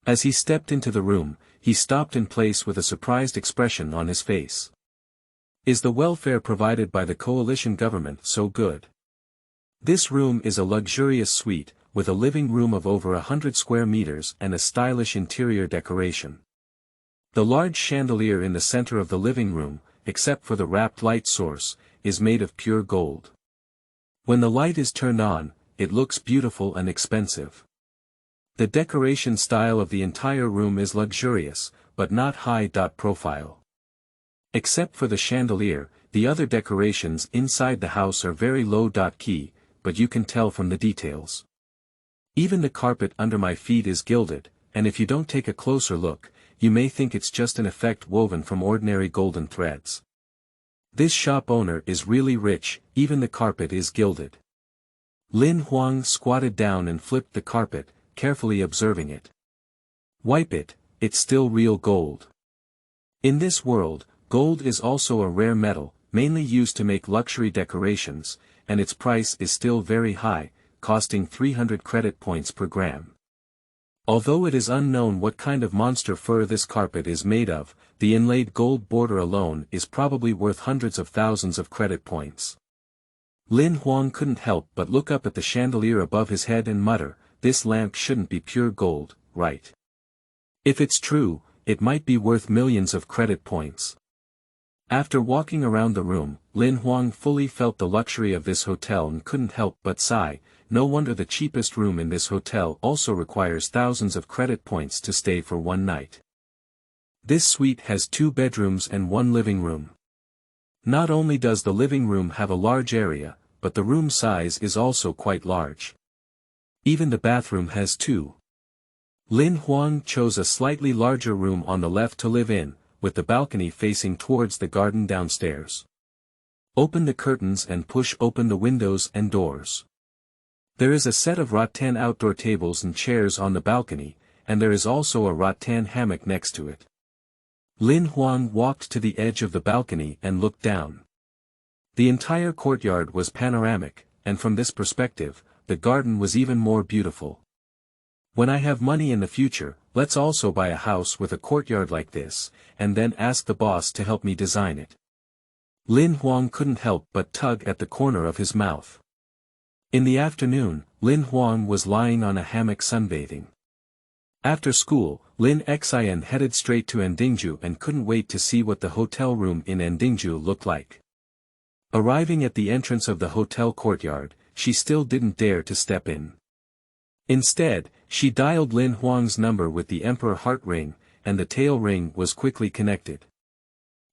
[SPEAKER 1] As he stepped into the room, he stopped in place with a surprised expression on his face. Is the welfare provided by the coalition government so good? This room is a luxurious suite, with a living room of over 100 square meters and a stylish interior decoration. The large chandelier in the center of the living room, except for the wrapped light source, is made of pure gold. When the light is turned on, it looks beautiful and expensive. The decoration style of the entire room is luxurious, but not high-profile. Except for the chandelier, the other decorations inside the house are very low-key, but you can tell from the details. Even the carpet under my feet is gilded, and if you don't take a closer look, you may think it's just an effect woven from ordinary golden threads. This shop owner is really rich, even the carpet is gilded. Lin Huang squatted down and flipped the carpet, carefully observing it. Wipe it, it's still real gold. In this world, gold is also a rare metal, mainly used to make luxury decorations, and its price is still very high, costing 300 credit points per gram. Although it is unknown what kind of monster fur this carpet is made of, the inlaid gold border alone is probably worth hundreds of thousands of credit points. Lin Huang couldn't help but look up at the chandelier above his head and mutter, this lamp shouldn't be pure gold, right? If it's true, it might be worth millions of credit points. After walking around the room, Lin Huang fully felt the luxury of this hotel and couldn't help but sigh. No wonder the cheapest room in this hotel also requires thousands of credit points to stay for one night. This suite has 2 bedrooms and 1 living room. Not only does the living room have a large area, but the room size is also quite large. Even the bathroom has 2. Lin Huang chose a slightly larger room on the left to live in, with the balcony facing towards the garden downstairs. Open the curtains and push open the windows and doors. There is a set of rattan outdoor tables and chairs on the balcony, and there is also a rattan hammock next to it. Lin Huang walked to the edge of the balcony and looked down. The entire courtyard was panoramic, and from this perspective, the garden was even more beautiful. When I have money in the future, let's also buy a house with a courtyard like this, and then ask the boss to help me design it. Lin Huang couldn't help but tug at the corner of his mouth. In the afternoon, Lin Huang was lying on a hammock sunbathing. After school, Lin Xian headed straight to Andingju and couldn't wait to see what the hotel room in Andingju looked like. Arriving at the entrance of the hotel courtyard, she still didn't dare to step in. Instead, she dialed Lin Huang's number with the Emperor Heart ring, and the tail ring was quickly connected.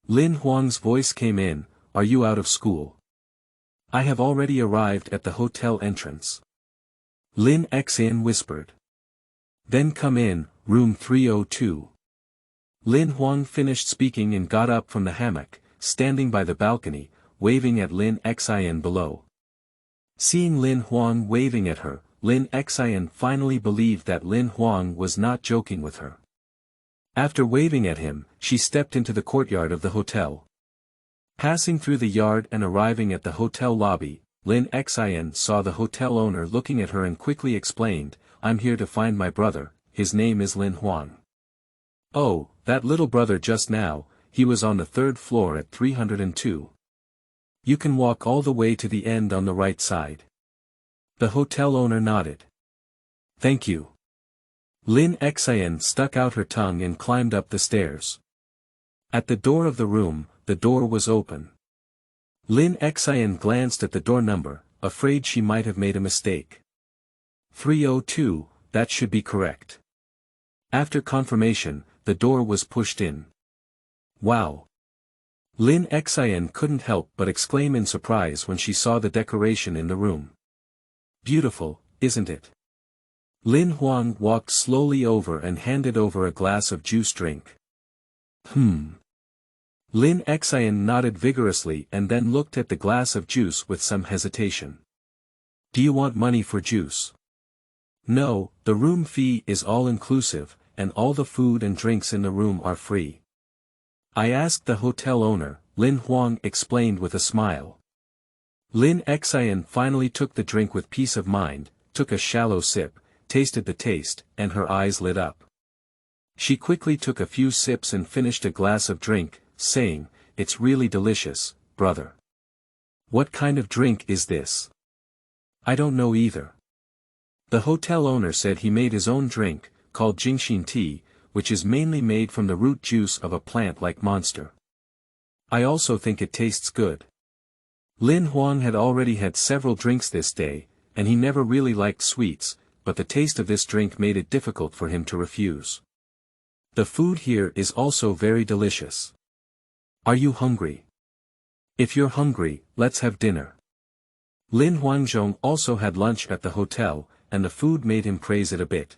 [SPEAKER 1] Lin Huang's voice came in, "Are you out of school?" "I have already arrived at the hotel entrance." Lin Xian whispered. "Then come in, room 302. Lin Huang finished speaking and got up from the hammock, standing by the balcony, waving at Lin Xian below. Seeing Lin Huang waving at her, Lin Xian finally believed that Lin Huang was not joking with her. After waving at him, she stepped into the courtyard of the hotel. Passing through the yard and arriving at the hotel lobby, Lin Xian saw the hotel owner looking at her and quickly explained, "I'm here to find my brother, his name is Lin Huang." "Oh, that little brother just now, he was on the 3rd floor at 302. You can walk all the way to the end on the right side." The hotel owner nodded. "Thank you." Lin Xian stuck out her tongue and climbed up the stairs. At the door of the room, the door was open. Lin Xian glanced at the door number, afraid she might have made a mistake. 302, that should be correct. After confirmation, the door was pushed in. "Wow!" Lin Xian couldn't help but exclaim in surprise when she saw the decoration in the room. "Beautiful, isn't it?" Lin Huang walked slowly over and handed over a glass of juice drink. Lin Xian nodded vigorously and then looked at the glass of juice with some hesitation. "Do you want money for juice?" "No, the room fee is all-inclusive, and all the food and drinks in the room are free. I asked the hotel owner," Lin Huang explained with a smile. Lin Xian finally took the drink with peace of mind, took a shallow sip, tasted the taste, and her eyes lit up. She quickly took a few sips and finished a glass of drink, saying, "It's really delicious, brother. What kind of drink is this?" "I don't know either." The hotel owner said he made his own drink, called Jingxin tea, which is mainly made from the root juice of a plant like monster. "I also think it tastes good." Lin Huang had already had several drinks this day, and he never really liked sweets, but the taste of this drink made it difficult for him to refuse. "The food here is also very delicious. Are you hungry? If you're hungry, let's have dinner." Lin Huangzhong also had lunch at the hotel, and the food made him praise it a bit.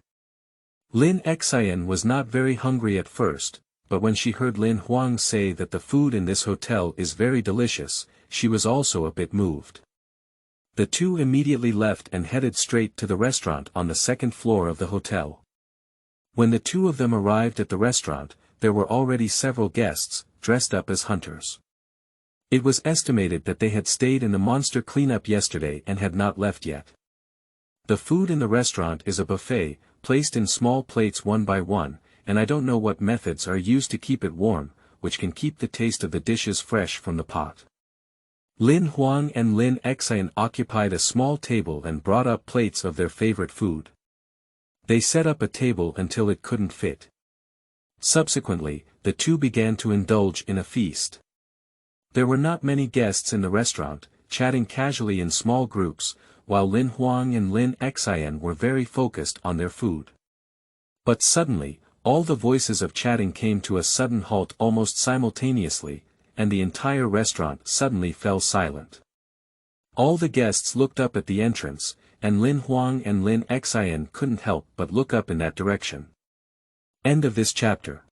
[SPEAKER 1] Lin Xian was not very hungry at first, but when she heard Lin Huang say that the food in this hotel is very delicious, she was also a bit moved. The two immediately left and headed straight to the restaurant on the second floor of the hotel. When the two of them arrived at the restaurant, there were already several guests, dressed up as hunters. It was estimated that they had stayed in the monster cleanup yesterday and had not left yet. The food in the restaurant is a buffet, placed in small plates one by one, and I don't know what methods are used to keep it warm, which can keep the taste of the dishes fresh from the pot. Lin Huang and Lin Xian occupied a small table and brought up plates of their favorite food. They set up a table until it couldn't fit. Subsequently, the two began to indulge in a feast. There were not many guests in the restaurant, chatting casually in small groups, while Lin Huang and Lin Xian were very focused on their food. But suddenly, all the voices of chatting came to a sudden halt almost simultaneously, and the entire restaurant suddenly fell silent. All the guests looked up at the entrance, and Lin Huang and Lin Xian couldn't help but look up in that direction. End of this chapter.